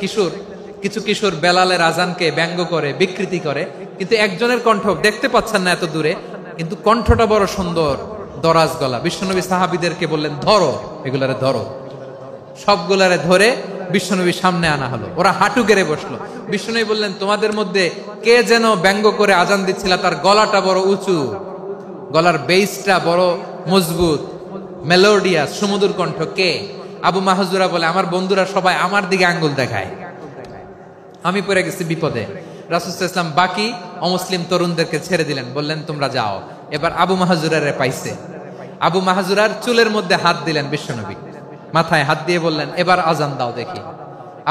কিছু কিশোর বেলালের আজানকে ব্যঙ্গ করে, বিকৃতি করে, কিন্তু একজনের কণ্ঠ দেখতে পাচ্ছেন না এত দূরে, কিন্তু কণ্ঠটা বড় সুন্দর, দরাজ গলা। বিশ্বনবী সাহাবীদেরকে বললেন, ধরো এগুলারে, ধরো। সবগুলারে ধরে বিশ্বনবীর সামনে আনা হলো। ওরা হাঁটু গেড়ে বসলো। বিশ্বনবী বললেন, তোমাদের মধ্যে কে যেন ব্যঙ্গ করে আজান দিচ্ছিল, তার গলাটা বড় উঁচু, গলার বেসটা বড় মজবুত, মেলোডিয়াস, সুমধুর কণ্ঠ। কে? আবু মাহজুরা বলে, আমার বন্ধুরা সবাই আমার দিকে আঙ্গুল দেখায়, আমি পড়ে গেছি বিপদে। রাসূল সাল্লাল্লাহু আলাইহি ওয়াসাল্লাম বাকি অমুসলিম তরুণদেরকে ছেড়ে দিলেন, বললেন তোমরা যাও। এবার আবু মাহজুরারে পাইছে। আবু মাহজুরার চুলের মধ্যে হাত দিলেন বিশ্বনবী, মাথায় হাত দিয়ে বললেন, এবার আজান দাও দেখি।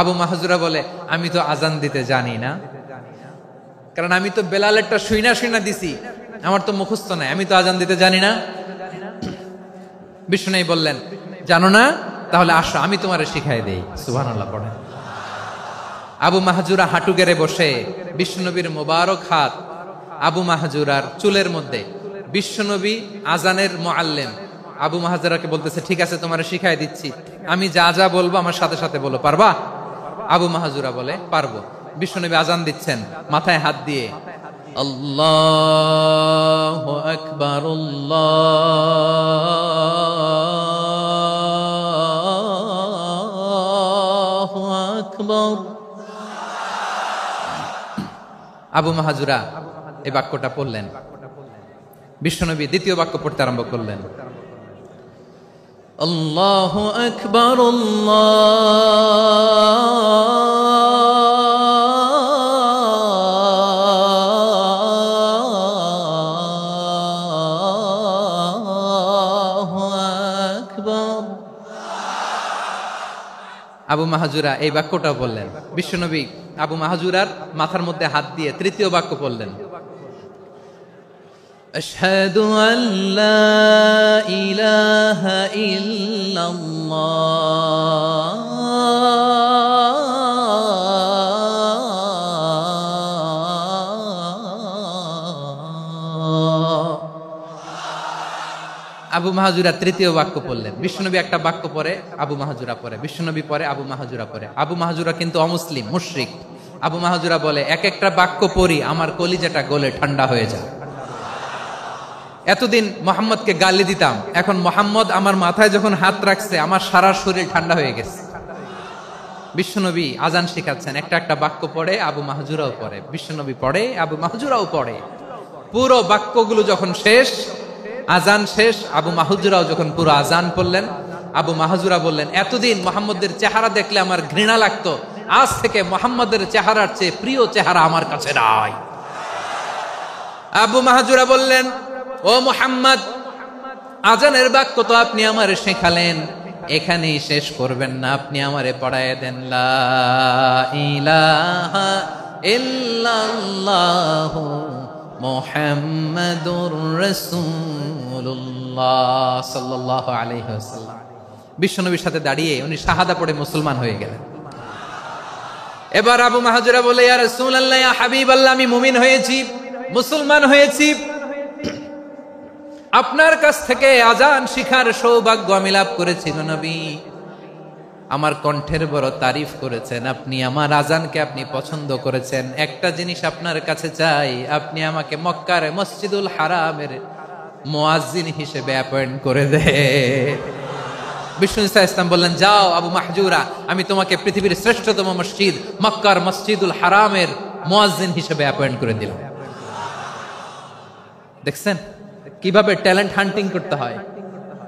আবু মাহজুরা বলে, আমি তো আজান দিতে জানি না, কারণ আমি তো বেলালেরটা শুইনা দিছি, আমার তো মুখস্থ নাই, আমি তো আজান দিতে জানি না। বিশ্বনবী বললেন, জানো না? তাহলে আসো আমি তোমারে শিখাই দেই। সুবহানাল্লাহ পড়েন। আবু মাহজুরা হাঁটু গেড়ে বসে, বিশ্বনবীর মোবারক হাত আবু মাহজুরার চুলের মধ্যে। বিশ্বনবী আজানের মুআল্লিম আবু মাহজুরাকে বলতেছে, ঠিক আছে তোমারে শিখাই দিচ্ছি, আমি যা যা বলবো আমার সাথে সাথে বলো, পারবা? আবু মাহজুরা বলে, পারবো। বিশ্বনবী আজান দিচ্ছেন, মাথায় হাত দিয়ে আল্লাহু আকবার, আল্লাহু আকবার। আবু মাহাজুরা এই বাক্যটা পড়লেন, বিশ্বনবী দ্বিতীয় বাক্য পড়তে আরম্ভ করলেন, আল্লাহু আকবার, আল্লাহু আকবার। আবু মাহাজুরা এই বাক্যটা বললেন। বিশ্বনবী আবু মাহাজুরার মাথার মধ্যে হাত দিয়ে তৃতীয় বাক্য বললেন, আশহাদু আল্লা ইলাহা ইল্লাল্লাহ আবু মাহাজুরা তৃতীয় বাক্য পড়লেন। বিশ্বনবী একটা বাক্য পরে আবু মাহাজুরা পরে, বিশ্বনবী পরে আবু মাহাজুরা পরে। আবু মাহাজুরা কিন্তু অমুসলিম, মুশরিক। আবু মাহাজুরা বলে, এক একটা বাক্য পড়ি আমার কলিজাটা গলে ঠান্ডা হয়ে যায়। এতদিন মোহাম্মদকে গালি দিতাম, এখন মোহাম্মদ আমার মাথায় যখন হাত রাখছে আমার সারা শরীর ঠান্ডা হয়ে গেছে। বিশ্বনবী আজান শিখাচ্ছেন, একটা একটা বাক্য পড়ে আবু মাহাজুরাও পড়ে, বিশ্বনবী পড়ে আবু মাহাজুরাও পড়ে। পুরো বাক্যগুলো যখন শেষ, আজান শেষ, আবু মাহাজুরাও যখন পুরো আজান পড়লেন, আবু মাহাজুরা বললেন, এতদিন মোহাম্মদের চেহারা দেখলে আমার ঘৃণা লাগতো, আজ থেকে মোহাম্মদের চেহারার চেয়ে প্রিয় চেহারা আমার কাছে নাই। আবু মাহাজুরা বললেন, ও মুহাম্মদ, আজানের বাক্য তো আপনি আমারে শেখালেন, এখানেই শেষ করবেন না, আপনি আমারে পড়ায় দেন, লা ইলাহা ইল্লাল্লাহু মুহাম্মাদুর রাসূলুল্লাহ সাল্লাল্লাহু আলাইহি ওয়াসাল্লাম। বিশ্বনবীর সাথে দাঁড়িয়ে উনি শাহাদা পড়ে মুসলমান হয়ে গেলেন। এবার আবু মাহাজুরা বলে, ইয়া রাসূলুল্লাহ, ইয়া হাবিবাল্লাহ, আমি মুমিন হয়েছি, মুসলমান হয়েছি, আপনার কাছ থেকে আজান শিখার সৌভাগ্য আমি লাভ করেছি নবী। আমার কণ্ঠের বড় তারিফ করেছেন, আপনি আমার আজানকে আপনি পছন্দ করেছেন। একটা জিনিস আপনার কাছে চাই, আপনি আমাকে মক্কার মসজিদুল হারামের মুয়াজ্জিন হিসেবে অ্যাপয়েন্ট করে দে। বিষ্ণু ইসলাম বললেন, যাও আবু মাহজুরা, আমি তোমাকে পৃথিবীর শ্রেষ্ঠতম মসজিদ মক্কার মসজিদুল হারামের মুয়াজ্জিন হিসেবে অ্যাপয়েন্ট করে দিলাম। দেখছেন কিভাবে ট্যালেন্ট হান্টিং করতে হয়,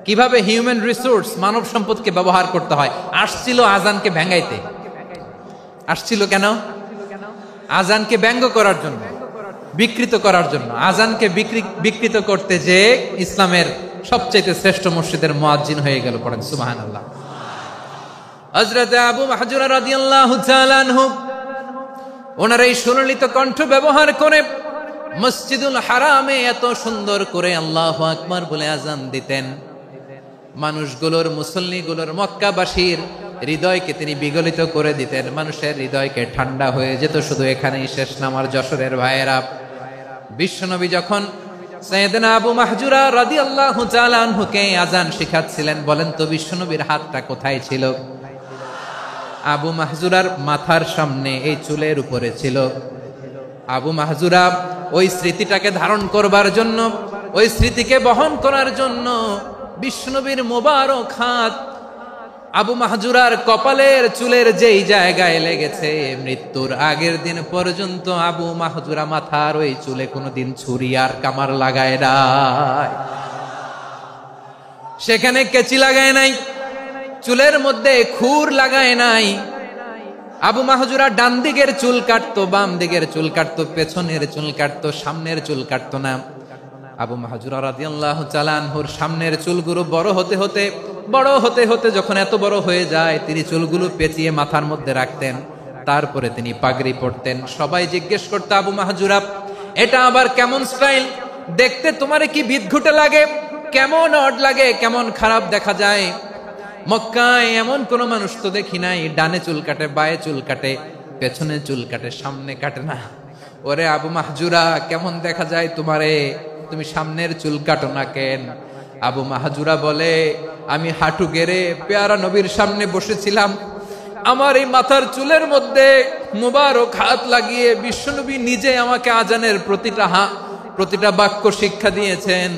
কিভাবে হিউম্যান রিসোর্স মানব সম্পদকে ব্যবহার করতে হয়। আসছিল আজানকে ভেঙাইতে, আসছিল কেন? আজানকে ব্যঙ্গ করার জন্য, বিকৃত করার জন্য। আজানকে বিকৃত করতে যে ইসলামের সবচেয়ে শ্রেষ্ঠ মসজিদের মুয়াজ্জিন হয়ে গেল। পড়েন সুবহানাল্লাহ। হযরত আবু মাহজুরা রাদিয়াল্লাহু তাআলা আনহু ওনার এই সুললিত কণ্ঠ ব্যবহার করে মসজিদুল হারামে এত সুন্দর করে আল্লাহু আকবার বলে আজান দিতেন, মানুষগুলোর, মুসল্লিগুলোর, মক্কাবাসীর হৃদয়কে তিনি বিগলিত করে দিতেন, মানুষের হৃদয়কে ঠান্ডা হয়ে যেত। শুধু এখানেই শেষ না আমার যশোরের ভাইয়েরা, বিশ্বনবী যখন সাইয়েদনা আবু মাহজুরা রাদিয়াল্লাহু তাআলা আনহুকে আজান শিখাচ্ছিলেন, বলেন তো বিশ্বনবীর হাতটা কোথায় ছিল? আবু মাহজুরার মাথার সামনে, এই চুলের উপরে ছিল। আবু মাহজুরা ওই স্মৃতিটাকে ধারণ করবার জন্য, ওই স্মৃতিকে বহন করার জন্য বিশ্বনবীর মোবারক হাত আবু মাহজুরার কপালের চুলের যেই জায়গায় লেগেছে, মৃত্যুর আগের দিন পর্যন্ত আবু মাহজুরা মাথার ওই চুলে কোনোদিন ছুরি আর কামার লাগায় নাই, সেখানে কেচি লাগায় নাই, চুলের মধ্যে খুর লাগায় নাই। আবু মাহজুরা ডান দিকের চুল কাটতো, বাম দিকের চুল কাটতো, পেছনের চুল কাটতো, সামনের চুল কাটতো না। আবু মাহজুরা রাদিয়াল্লাহু তাআলা আনহুর সামনের চুলগুলো বড় হতে হতে যখন এত বড় হয়ে যায়, তিনি চুলগুলো পেঁচিয়ে মাথার মধ্যে রাখতেন, তারপরে তিনি পাগড়ি পরতেন। সবাই জিজ্ঞেস করতো, আবু মাহজুরা, এটা আবার কেমন স্টাইল? দেখতে তোমারে কি বিদঘুটে লাগে, কেমন অড লাগে, কেমন খারাপ দেখা যায়। মক্কায় এমন কোন মানুষ তো দেখি নাই, ডানে চুল কাটে, বায়ে চুল কাটে, পেছনে চুল কাটে, সামনে কাটে না। ওরে আবু মাহজুরা, কেমন দেখা যায় তোমারে, তুমি সামনের চুল কাটো না কেন? আবু মাহজুরা বলে, আমি হাঁটু গেড়ে পেয়ারা নবীর সামনে বসেছিলাম, আমার এই মাথার চুলের মধ্যে মুবারক হাত লাগিয়ে বিশ্বনবী নিজে আমাকে আজানের প্রতিটা বাক্য শিক্ষা দিয়েছেন।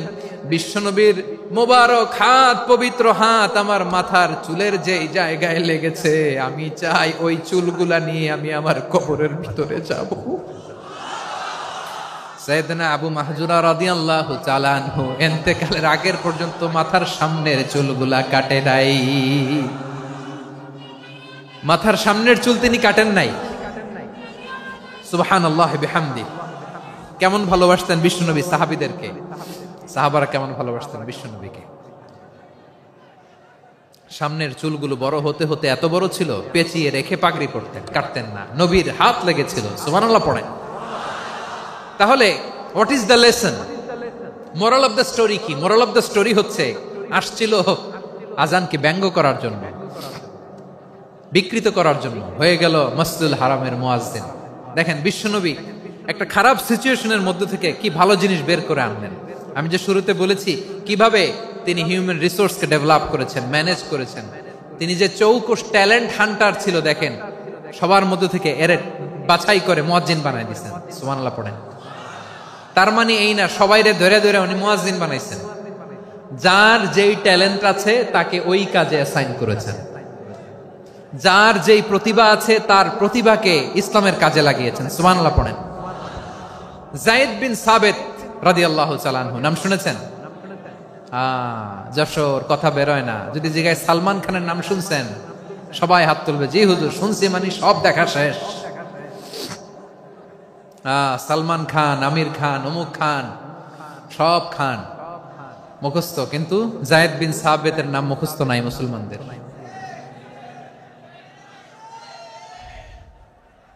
বিশ্বনবীর মুবারক হাত, পবিত্র হাত আমার মাথার চুলের যেই জায়গায় লেগেছে, আমি চাই ওই চুলগুলা নিয়ে আমি আমার কবরের ভিতরে যাব। সাইয়েদনা আবু মাহজুরা রাদিয়াল্লাহু তাআলা আনহু ইন্তেকালের আগের পর্যন্ত মাথার সামনের চুলগুলা কাটে নাই। মাথার সামনের চুল তিনি কাটেন নাই। সুবহানাল্লাহ বিহামদি। কেমন ভালোবাসতেন বিশ্বনবী সাহাবীদেরকে, সাহাবারা কেমন ভালোবাসতেন বিশ্বনবীকে। সামনের চুলগুলো বড় হতে হতে এত বড় ছিল, পেঁচিয়ে রেখে পাগড়ি পরতেন, কাটতেন না। নবীর হাত লেগেছিল। সুবহানাল্লাহ পড়েন। তাহলে what is the lesson, moral of the story কি? মোরাল অফ দ্য স্টোরি হচ্ছে, আসছিল আজানকে ব্যঙ্গ করার জন্য, বিকৃত করার জন্য, হয়ে গেল মসজিদুল হারামের মুয়াজ্জিন। দেখেন বিশ্বনবী একটা খারাপ সিচুয়েশনের মধ্যে থেকে কি ভালো জিনিস বের করে আনলেন। আমি যে শুরুতে বলেছি কিভাবে তিনি হিউম্যান রিসোর্সকে ডেভেলপ করেছেন, ম্যানেজ করেছেন। তিনি যে চৌকস ট্যালেন্ট হান্টার ছিল, দেখেন সবার মধ্যে থেকে এর বাছাই করে মুয়াজ্জিন বানাই দিয়েছেন। সুবহানাল্লাহ পড়েন। তার মানে এই না সবাইরে ধরে ধরে উনি মুয়াজ্জিন বানাইছেন। যার যেই ট্যালেন্ট আছে তাকে ওই কাজে অ্যাসাইন করেছেন। যার যেই প্রতিভা আছে তার প্রতিভাকে ইসলামের কাজে লাগিয়েছেন। সুবহানাল্লাহ পড়েন। যায়েদ বিন সাবিত রাদিয়াল্লাহু তাআলা আনহু নাম শুনেছেন? যশোর কথা বেরোয় না। যদি জিগায় সালমান খানের নাম শুনছেন, সবাই হাত তুলবে, জি হুজুর শুনছি, মানে সব দেখা শেষ। সালমান খান, আমির খান, অমুক খান, সব খান মুখস্থ, কিন্তু যায়েদ বিন সাবিতের নাম মুখস্থ নাই মুসলমানদের।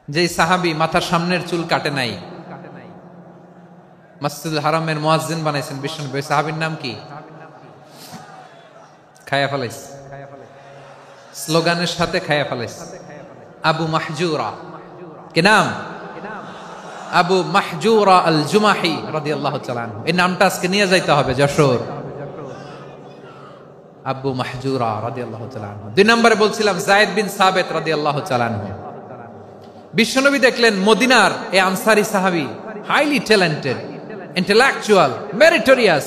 যেই সাহাবী মাথার সামনের চুল কাটে নাই, মসজিদুল হারামের মুয়াজ্জিন বানাইছেন বিশ্বনবী, সাহাবীর নাম কি? খায়া ফেলাইস, স্লোগানের সাথে খায়া ফেলাইস। আবু মাহজুরা। কি নাম? আবু মাহজুরা আল জুমাহি রাদিয়াল্লাহু তাআলা আনহু। এই নামটা আজকে নিয়ে যাইতে হবে যশোর। আবু মাহজুরা রাদিয়াল্লাহু তাআলা আনহু। 2 নম্বরে বলছিলাম যায়েদ বিন সাবিত রাদিয়াল্লাহু তাআলা আনহু। বিশ্বনবী দেখলেন মদিনার এই আনসারী সাহাবী হাইলি ট্যালেন্টেড, ইন্টেলেকচুয়াল, মেরিটোরিয়াস,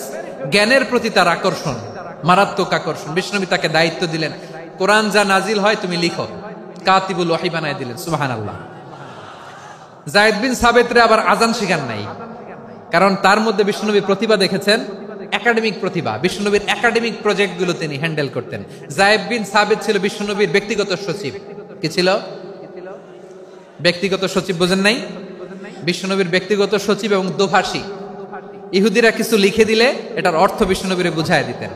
জ্ঞানের প্রতি তার আকর্ষণ, মারাত্মক আকর্ষণ। বিশ্বনবী তাকে দায়িত্ব দিলেন, কোরআন যা নাজিল হয় তুমি লিখো, কাতিবুল ওহী বানায় দিলেন। সুবহানাল্লাহ। যায়েদ বিন সাবিতরে আবার আজান শেখান নাই, কারণ তার মধ্যে বিশ্বনবী প্রতিভা দেখেছেন, একাডেমিক প্রতিভা। বিশ্বনবীর একাডেমিক প্রজেক্টগুলো তিনি হ্যান্ডেল করতেন। যায়েদ বিন সাবিত ছিল বিশ্বনবীর ব্যক্তিগত সচিব। কি ছিল? ব্যক্তিগত সচিব। বোঝেন নাই? বিশ্বনবীর ব্যক্তিগত সচিব এবং দোভাষী। ইহুদিরা কিছু লিখে দিলে এটার অর্থ বিশ্বনবীরে বুঝায় দিতেন।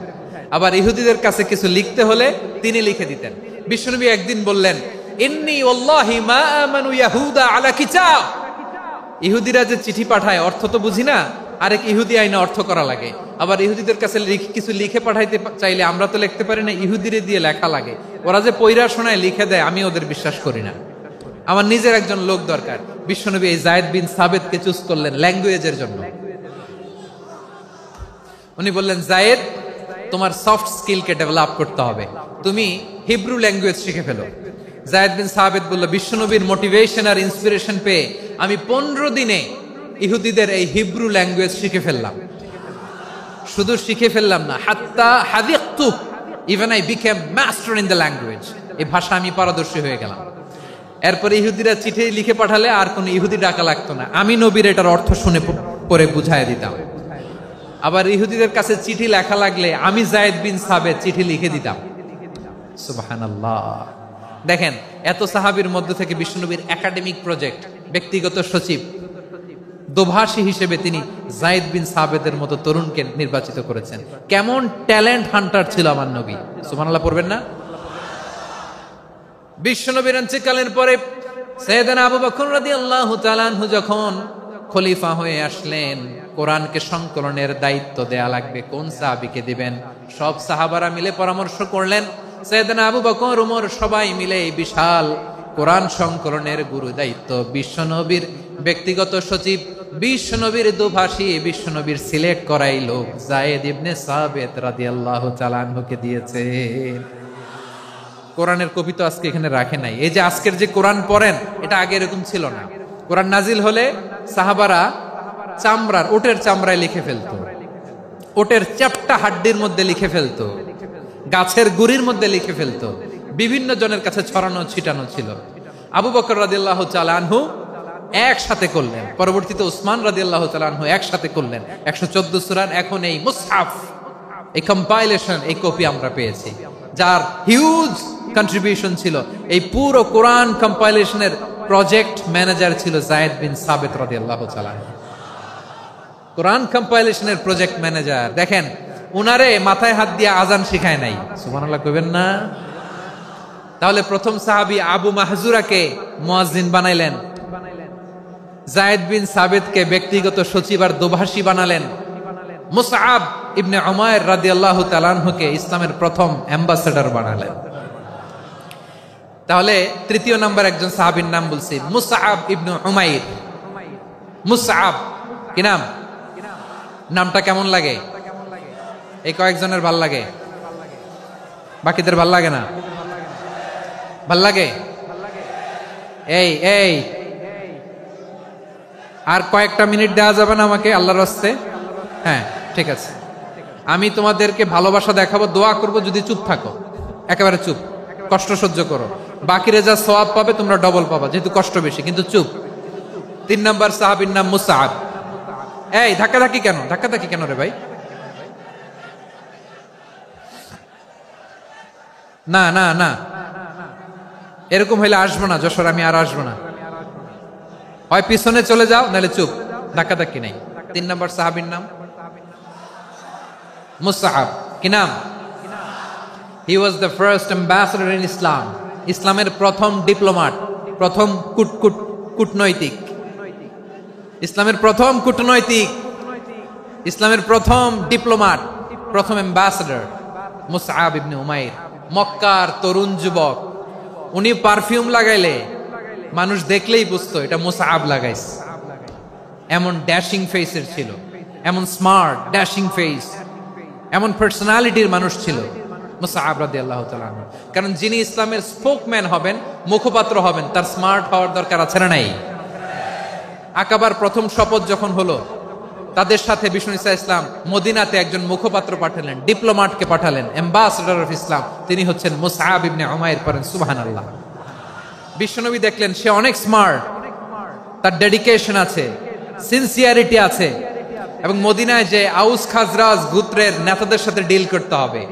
আবার ইহুদিদের কাছে কিছু লিখতে হলে তিনি লিখে দিতেন। বিশ্বনবী একদিন বললেন, ইন্নী ওয়াল্লাহি মা আমানু ইয়াহুদা আলা কিতাব। ইহুদিরা যে চিঠি পাঠায় অর্থ তো বুঝি না, আরেক ইহুদি আইনে অর্থ করা লাগে। আবার ইহুদিদের কাছে কিছু লিখে পাঠাইতে চাইলে আমরা তো লিখতে পারি না, ইহুদিরে দিয়ে লেখা লাগে। ওরা যে পয়রা শোনায় লিখে দেয়, আমি ওদের বিশ্বাস করি না। আমার নিজের একজন লোক দরকার। বিশ্বনবী এই যায়েদ বিন সাবিতকে চুজ করলেন ল্যাঙ্গুয়েজের জন্য। উনি বললেন, যায়েদ তোমার সফট স্কিলকে ডেভেলপ করতে হবে, তুমি হিব্রু ল্যাঙ্গুয়েজ শিখে ফেলো। যায়েদ বিন সাবিত বলল, বিশ্বনবীর মোটিভেশন আর ইন্সপিরেশন পেয়ে আমি 15 দিনে ইহুদিদের এই হিব্রু ল্যাঙ্গুয়েজ শিখে ফেললাম। শুধু শিখে ফেললাম না, হাত্তা হাদিকতু, even I became master in the language. এই ভাষা আমি পারদর্শী হয়ে গেলাম। এরপরে ইহুদিরা চিঠি লিখে পাঠালে আর কোন ইহুদি ডাকা লাগতো না, আমি নবীর এটার অর্থ শুনে পরে বুঝায় দিতাম। আবার ইহুদিদের কাছে চিঠি লেখা লাগলে আমি যায়েদ বিন সাবিত চিঠি লিখে দিতাম। সুবহানাল্লাহ। দেখেন এত সাহাবীর মধ্যে থেকে বিশ্বনবীর একাডেমিক প্রজেক্ট, ব্যক্তিগত সচিব, দোভাষী হিসেবে তিনি যায়েদ বিন সাবিতের মতো তরুণকে নির্বাচিত করেছেন। কেমন ট্যালেন্ট হান্টার ছিল আমার নবী। সুবহানাল্লাহ পড়বেন না? বিশ্বনবীর ইন্তেকালের পরে সাইয়েদনা আবু বকর রাদিয়াল্লাহু তাআলা আনহু যখন খলিফা হয়ে আসলেন, কোরআনকে সংকলনের দায়িত্ব দেয়া লাগবে, কোন সাহাবীকে দিবেন? সব সাহাবারা মিলে পরামর্শ করলেন। সাইয়েদনা আবু বকর, ওমর সবাই মিলে এই বিশাল কোরআন সংকলনের গুরু দায়িত্ব বিশ্বনবীর ব্যক্তিগত সচিব, বিশ্বনবীর দোভাষী, বিশ্বনবীর সিলেক্ট করাই লোক যায়েদ ইবনে সাবিত রাদিয়াল্লাহু তাআলা আনহুকে দিয়েছে। কোরআনের কপি তো আজকে এখানে রাখে নাই। এই যে আজকের যে কোরআন পড়েন, এটা আগে এরকম ছিল না। কোরআন নাজিল হলে সাহাবারা চামড়ার, ওটের চামড়ায় লিখে ফেলতো, ওটের চ্যাপ্টা হাড্ডির মধ্যে লিখে ফেলতো, গাছের গুড়ির মধ্যে লিখে ফেলতো, বিভিন্ন জনের কাছে ছড়ানো ছিটানো ছিল। আবু বকর রাদিয়াল্লাহু তাআলা আনহু একসাথে করলেন, পরবর্তীতে উসমান রাদিয়াল্লাহু তাআলা আনহু একসাথে করলেন 114 সূরার। এখন এই মুসহাফ, এই কম্পাইলেশন, এই কপি আমরা পেয়েছি, যার হিউজ কন্ট্রিবিউশন ছিল। এই পুরো কোরআন কম্পাইলেশনের প্রজেক্ট ম্যানেজার ছিল যায়েদ বিন সাবিত রাদিয়াল্লাহু তাআলা। কোরআন কম্পাইলেশনের প্রজেক্ট ম্যানেজার, দেখেন উনারে মাথায় হাত দিয়ে আজান শিখায় নাই, সুবহানাল্লাহ কইবেন না? তাহলে প্রথম সাহাবী আবু মাহজুরাকে মুয়াজ্জিন বানাইলেন, যায়েদ বিন সাবিতকে ব্যক্তিগত সচিব আর দোভাষী বানালেন, মুসআব ইবনে উমাইর রাদিয়াল্লাহু তাআলা আনহুকে ইসলামের প্রথম অ্যাম্বাসেডর বানালেন। তাহলে তৃতীয় নাম্বার একজন সাহাবীর নাম বলছি, মুসআব ইবনে উমাইর। মুসআব কি নাম? নামটা কেমন লাগে? এই কয়েকজনের ভাল লাগে, বাকিদের ভাল লাগে না? ভাল লাগে? এই এই আর কয়েকটা মিনিট দেওয়া যাবে না আমাকে আল্লাহর রাস্তে? হ্যাঁ ঠিক আছে, আমি তোমাদেরকে ভালোবাসা দেখাবো, দোয়া করব যদি চুপ থাকো, একেবারে চুপ, কষ্ট সহ্য করো, বাকিরে যা সওয়াব পাবে তোমরা ডবল পাবা, যেহেতু কষ্ট বেশি, কিন্তু চুপ। 3 নাম্বার সাহাবীর নাম মুসআব। এই ধাক্কাধাক্কি কেন? ধাক্কাধাক্কি কেন রে ভাই? না না না, এরকম হইলে আসবো না যশোর, আমি আর আসবো না। হয় পিছনে চলে যাও, নাহলে চুপ, ধাক্কাধাক্কি নাই। 3 নাম্বার সাহাবীর নাম মুসআব। কি নাম? He was the first ambassador in Islam. ইসলামের প্রথম ডিপ্লোম্যাট, প্রথম কূটনৈতিক, ইসলামের প্রথম কূটনৈতিক, ইসলামের প্রথম ডিপ্লোম্যাট, প্রথম অ্যাম্বাসেডর মুসআব ইবনে উমাইর। মক্কার তরুণ যুবক, উনি পারফিউম লাগাইলে মানুষ দেখলেই বুঝতো এটা মুসআব লাগাইছে। এমন ড্যাশিং ফেসের ছিল, এমন স্মার্ট ড্যাশিং ফেস, এমন পার্সোনালিটির মানুষ ছিল মুসআব রাদিয়াল্লাহু তাআলা। কারণ যিনি ইসলামের স্পোকম্যান হবেন, মুখপাত্র হবেন, তার স্মার্ট হওয়ার দরকার আছে না নাই? আকাবার প্রথম শপথ যখন হলো, তাদের সাথে বিষ্ণু ঈসা ইসলাম মদিনাতে একজন মুখপাত্র পাঠালেন, ডিপ্লোম্যাটকে পাঠালেন, অ্যাম্বাসেডর অফ ইসলাম, তিনি হচ্ছেন মুসআব ইবনে উমাইর। পড়েন সুবহানাল্লাহ। বিশ্বনবী দেখলেন সে অনেক স্মার্ট, তার ডেডিকেশন আছে, সিনসিয়ারিটি আছে, এবং মদিনায় যে আউস খাজরাজ গোত্রের নেতাদের সাথে ডিল করতে হবে,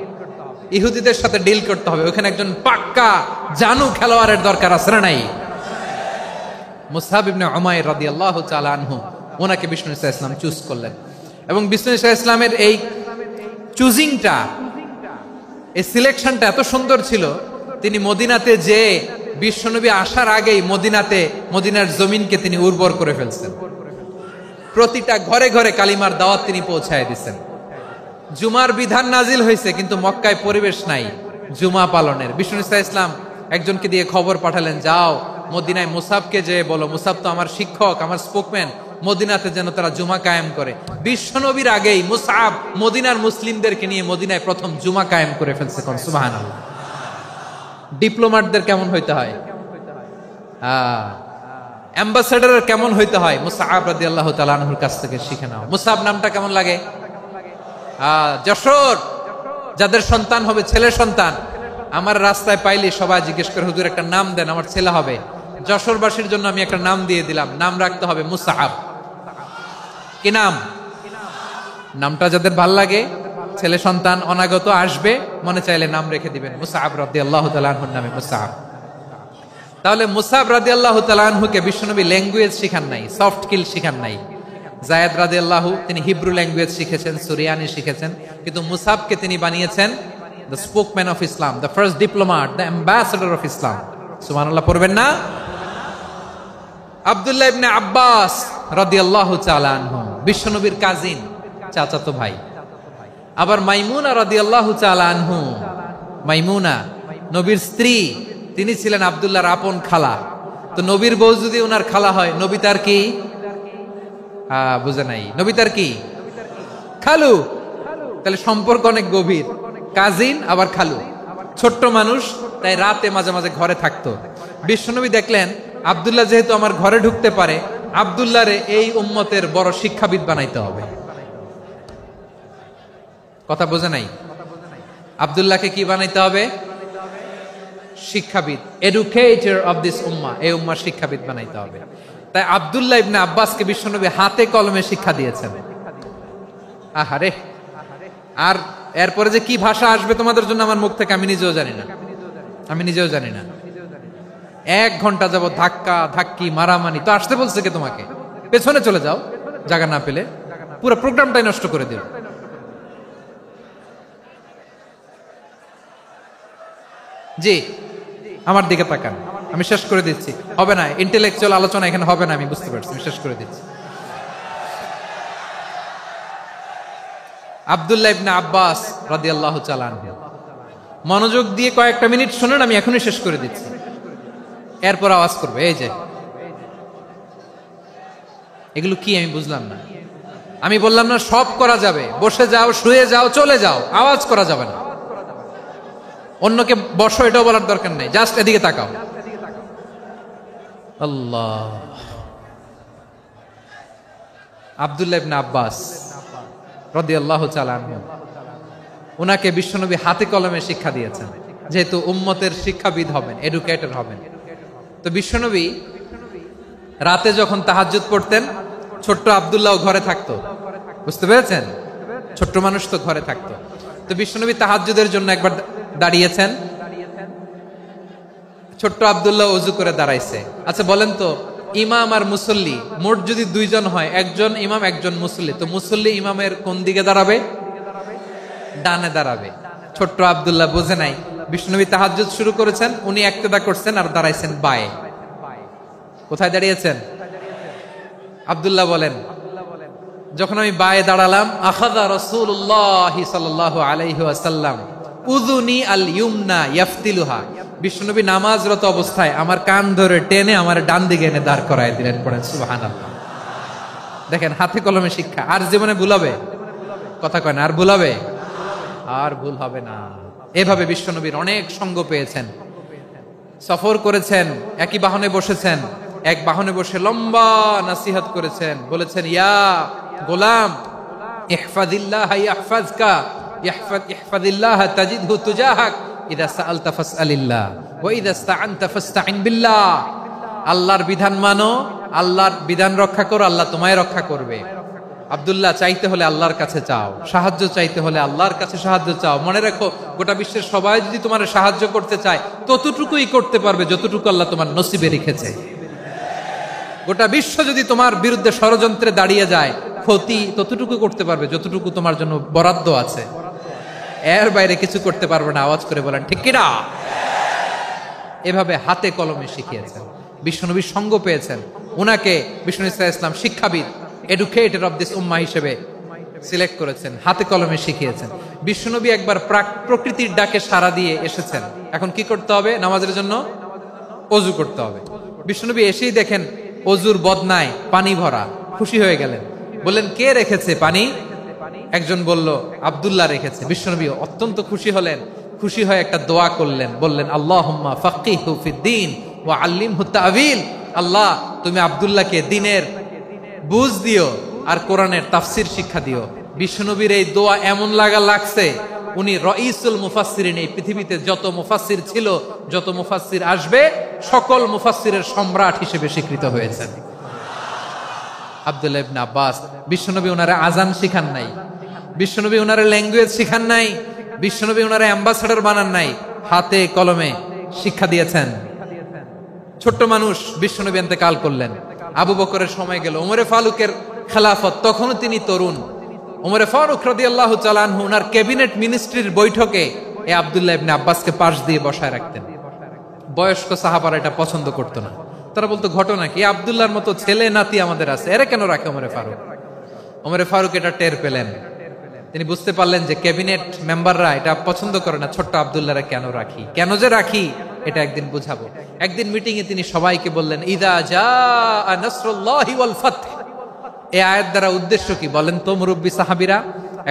ইহুদিদের সাথে ডিল করতে হবে, ওখানে একজন পাক্কা জানু খেলোয়াড়ের দরকার আছে না নাই? মুসআব ইবনে উমাইর রাদিয়াল্লাহু তাআলা আনহু, ওনাকে বিষ্ণু ঈসা ইসলাম চুজ করলেন। এবং বিষ্ণু ঈসা ইসলামের এই চুজিংটা, এই সিলেকশনটা এত সুন্দর ছিল, তিনি মদিনাতে যে বিশ্বনবী আসার আগেই মদিনার জমিনকে তিনি উর্বর করে ফেলছেন। প্রতিটা ঘরে ঘরে কালিমার দাওয়াত তিনি পৌঁছায় দিচ্ছেন। জুমার বিধান নাজিল হয়েছে, কিন্তু মক্কায় পরিবেশ নাই জুমা পালনের। বিষ্ণু ঈসা ইসলাম একজনকে দিয়ে খবর পাঠালেন, যাও মদিনায় মুসাবকে যে বলো, মুসাব তো আমার শিক্ষক, আমার স্পোকম্যান, মদিনাতে যেন তারা জুমা কায়েম করে। বিশ্বনবীর আগেই মুসআব মদিনার মুসলিমদেরকে নিয়ে মদিনায় প্রথম জুমা কায়েম করে ফেলছে। কোন সুবহানাল্লাহ। ডিপ্লোম্যাটদের কেমন হইতে হয়, অ্যাম্বাসেডারের কেমন হইতে হয়, মুসআব রাদিয়াল্লাহু তাআলা আনহুর কাছ থেকে শিখে নাও। মুসআব নামটা কেমন লাগে? যশোর যাদের সন্তান হবে, ছেলে সন্তান, আমার রাস্তায় পাইলে সবাই জিজ্ঞেস করে, হুজুর একটা নাম দেন, আমার ছেলে হবে। যশোরবাসীর জন্য আমি একটা নাম দিয়ে দিলাম, নাম রাখতে হবে মুসআব। কি নাম? নামটা যাদের ভাল লাগে, ছেলে সন্তান অনাগত আসবে, মনে চাইলে নাম রেখে দিবেন মুসআব রাদিয়াল্লাহু তাআলা আনহুর নামে মুসআব। তাহলে মুসআব রাদিয়াল্লাহু তাআলা আনহুকে বিশ্বনবী ল্যাঙ্গুয়েজ শিখান নাই, সফট স্কিল শিখান নাই। যায়েদ রাদিয়াল্লাহু তিনি হিব্রু ল্যাঙ্গুয়েজ শিখেছেন, সুরিয়ানি শিখেছেন, কিন্তু মুসআবকে তিনি বানিয়েছেন the spokesman of Islam, the first diplomat, the ambassador of Islam. সুবহানাল্লাহ পড়বেন না? আব্দুল্লাহ ইবনে আব্বাস রাদিয়াল্লাহু তাআলা আনহু বিশ্বনবীর কাজিন, চাচাতো ভাই। আবার মাইমুনা রাদিয়াল্লাহু তাআলা আনহু, মাইমুনা নবীর স্ত্রী, তিনি ছিলেন আব্দুল্লাহর আপন খালা। তো নবীর বউ যদি ওনার খালা হয়, নবী তার কি? বুঝে নাই, নবী তার কি? খালু। তাহলে সম্পর্ক অনেক গভীর, কাজিন আবার খালু। ছোট্ট মানুষ তাই রাতে মাঝে মাঝে ঘরে থাকতো। বিশ্বনবী দেখলেন আব্দুল্লাহ যেহেতু আমার ঘরে ঢুকতে পারে, আব্দুল্লাহরে এই উম্মতের বড় শিক্ষাবিদ বানাইতে হবে। কথা বোঝে নাই? আব্দুল্লাহকে কি বানাইতে হবে? শিক্ষাবিদ, এডুকেটর অফ দিস উম্মাহ, এই উম্মার শিক্ষাবিদ বানাইতে হবে। তাই আব্দুল্লাহ ইবনে আব্বাসকে বিশ্বনবী হাতে কলমে শিক্ষা দিয়েছেন। আহারে, আর এরপরে যে কি ভাষা আসবে তোমাদের জন্য আমার মুখ থেকে আমি নিজেও জানি না। 1 ঘন্টা যাবত ধাক্কা ধাক্কি মারামারি। তো আসতে বলছে কে তোমাকে? পেছনে চলে যাও, জায়গা না পেলে। পুরো প্রোগ্রামটাই নষ্ট করে দিল। জি, আমার দিকে তাকান, আমি শেষ করে দিচ্ছি। হবে না, ইন্টেলেকচুয়াল আলোচনা এখানে হবে না, আমি বুঝতে পারছি, আমি শেষ করে দিচ্ছি। আব্দুল্লাহ ইবনে আব্বাস রাদিয়াল্লাহু তাআলা আনহু, মনোযোগ দিয়ে কয়েকটা মিনিট শুনুন, আমি এখনই শেষ করে দিচ্ছি, এরপর আওয়াজ করবে। এই যে এগুলো কি আমি বুঝলাম না। আমি বললাম না সব করা যাবে, বসে যাও, শুয়ে যাও, চলে যাও, আওয়াজ করা যাবে না। অন্যকে বসো এটাও বলার দরকার নেই, জাস্ট এদিকে তাকাও। আল্লাহ। আব্দুল্লাহ ইবনে আব্বাস রাদিয়াল্লাহু তাআলা আনহু, উনাকে বিশ্বনবী হাতে কলমে শিক্ষা দিয়েছেন, যেহেতু উম্মতের শিক্ষাবিদ হবেন, এডুকেটর হবেন। তো বিশ্বনবী রাতে যখন তাহাজ্জুদ পড়তেন, ছোট্ট আব্দুল্লাহ ঘরে থাকতো। বুঝতে পেরেছেন? ছোট্ট মানুষ তো ঘরে থাকতো। তো বিশ্বনবী তাহাজ্জুদের জন্য একবার দাঁড়িয়েছেন, ছোট্ট আব্দুল্লাহ ওযু করে দাঁড়াইছে। আচ্ছা বলেন তো, ইমাম আর মুসল্লি মোট যদি 2 জন হয়, একজন ইমাম একজন মুসল্লি, তো মুসল্লি ইমামের কোন দিকে দাঁড়াবে? ডানে দাঁড়াবে। ছোট্ট আব্দুল্লাহ বুঝে নাই, বিশ্বনবী তাহাজ্জুদ শুরু করেছেন, উনি ইক্তেদা করছেন আর দাঁড়াইছেন বায়ে। কোথায় দাঁড়িয়েছেন? আব্দুল্লাহ বলেন, যখন আমি বায়ে দাঁড়ালাম, আখাযা রাসূলুল্লাহ সাল্লাল্লাহু আলাইহি ওয়াসাল্লাম উযুনি আল ইউমনা ইয়াফতিলুহা, বিশ্বনবী নামাজরত অবস্থায় আমার কান ধরে টেনে আমার ডান দিকে এনে দাঁড় করায় দিলেন। পড়েন সুবহানাল্লাহ। দেখেন, হাতে কলমে শিক্ষা। আর জীবনে ভুল হবে? কথা কয় না, আর ভুল হবে? আর ভুল হবে না। এভাবে বিশ্বনবীর অনেক সঙ্গ পেয়েছেন, সফর করেছেন, একই বাহনে বসেছেন, এক বাহনে বসে লম্বা নসিহত করেছেন, বলেছেন, ইয়া গোলাম ইহফাজিল্লাহ ইয়াহফাজকা, ইহফাজিল্লাহ তাজিদহু তুজাহাক, ইযা সাআলতা ফাসআলিল্লাহ ওয়া ইযা ইসতাআনতা ফাসতাইন বিল্লাহ। আল্লাহর বিধান মানো, আল্লাহর বিধান রক্ষা করো, আল্লাহ তোমায় রক্ষা করবে। আব্দুল্লাহ, চাইতে হলে আল্লাহর কাছে চাও, সাহায্য চাইতে হলে আল্লাহর কাছে সাহায্য চাও। মনে রাখো, গোটা বিশ্বের সবাই যদি তোমার সাহায্য করতে চায়, ততটুকুই করতে পারবে যতটুকু আল্লাহ তোমার নসিবে রেখেছে। গোটা বিশ্ব যদি তোমার বিরুদ্ধে ষড়যন্ত্রে দাঁড়িয়ে যায়, ক্ষতি ততটুকু করতে পারবে যতটুকু তোমার জন্য বরাদ্দ আছে, এর বাইরে কিছু করতে পারবে না। আওয়াজ করে বলেন ঠিক কিনা? এভাবে হাতে কলমে শিখিয়েছেন, বিশ্বনবীর সঙ্গ পেয়েছেন। উনাকে বিষ্ণু ইসলাম শিক্ষাবিদ, এডুকেটর অফ দিস উম্মাহ হিসেবে সিলেক্ট করেছেন, হাতে কলমে শিখিয়েছেন। বিশ্বনবী একবার প্রকৃতির ডাকে সাড়া দিয়ে এসেছেন। এখন কি করতে হবে? নামাজের জন্য ওযু করতে হবে। বিশ্বনবী এসেই দেখেন ওযুর বদনায় পানি ভরা, খুশি হয়ে গেলেন, বললেন, কে রেখেছে পানি? একজন বলল, আব্দুল্লাহ রেখেছে। বিশ্বনবী অত্যন্ত খুশি হলেন, খুশি হয়ে একটা দোয়া করলেন, বললেন, আল্লাহুম্মা ফাক্কিহু ফিদ্দীন ওয়া আল্লিমহু তা'ওয়ীল। আল্লাহ, তুমি আব্দুল্লাহকে দ্বীনের বুঝ দিও আর কোরআনের তাফসীর শিক্ষা দিও। বিশ্বনবীর এই দোয়া এমন লাগছে, উনি রাইসুল মুফাসসিরিন, এই পৃথিবীতে যত মুফাসসির ছিল, যত মুফাসসির আসবে, সকল মুফাসসিরের সম্রাট হিসেবে স্বীকৃত হয়েছেন আব্দুল্লাহ ইবনে আব্বাস। বিশ্বনবী ওনারে আজান শিখান নাই, বিশ্বনবী ওনারে ল্যাঙ্গুয়েজ শিখান নাই, বিশ্বনবী ওনারে অ্যাম্বাসাডর বানান নাই, হাতে কলমে শিক্ষা দিয়েছেন। ছোট্ট মানুষ, বিশ্বনবী ইন্তেকাল করলেন, আবু বকরের সময় গেল, ওমরে ফারুকের খেলাফত, তখনও তিনি তরুণ। ওমরে ফারুক রাদিয়াল্লাহু তাআলা আনহু ওনার ক্যাবিনেট মিনিস্ট্রির বৈঠকে এই আব্দুল্লাহ ইবনে আব্বাসকে পাশ দিয়ে বসায় রাখতেন। বয়স্ক সাহাবারা এটা পছন্দ করতো না, তারা বলতো, ঘটনা কি? আব্দুল্লাহর মতো ছেলে নাতি আমাদের আছে, এরা কেন রাখে ওমরে ফারুক? ওমরে ফারুক এটা টের পেলেন, তিনি বুঝতে পারলেন যে ক্যাবিনেট মেম্বাররা এটা পছন্দ করে না, ছোট্ট আব্দুল্লাহরা কেন রাখি, কেন যে রাখি, এটা একদিন বুঝাবো। একদিন মিটিং এ তিনি সবাইকে বললেন, ইযা জাআ নাসরুল্লাহি ওয়াল ফাতহ। এই আয়াত দ্বারা উদ্দেশ্য কি বলেন তো মুরব্বী সাহাবীরা?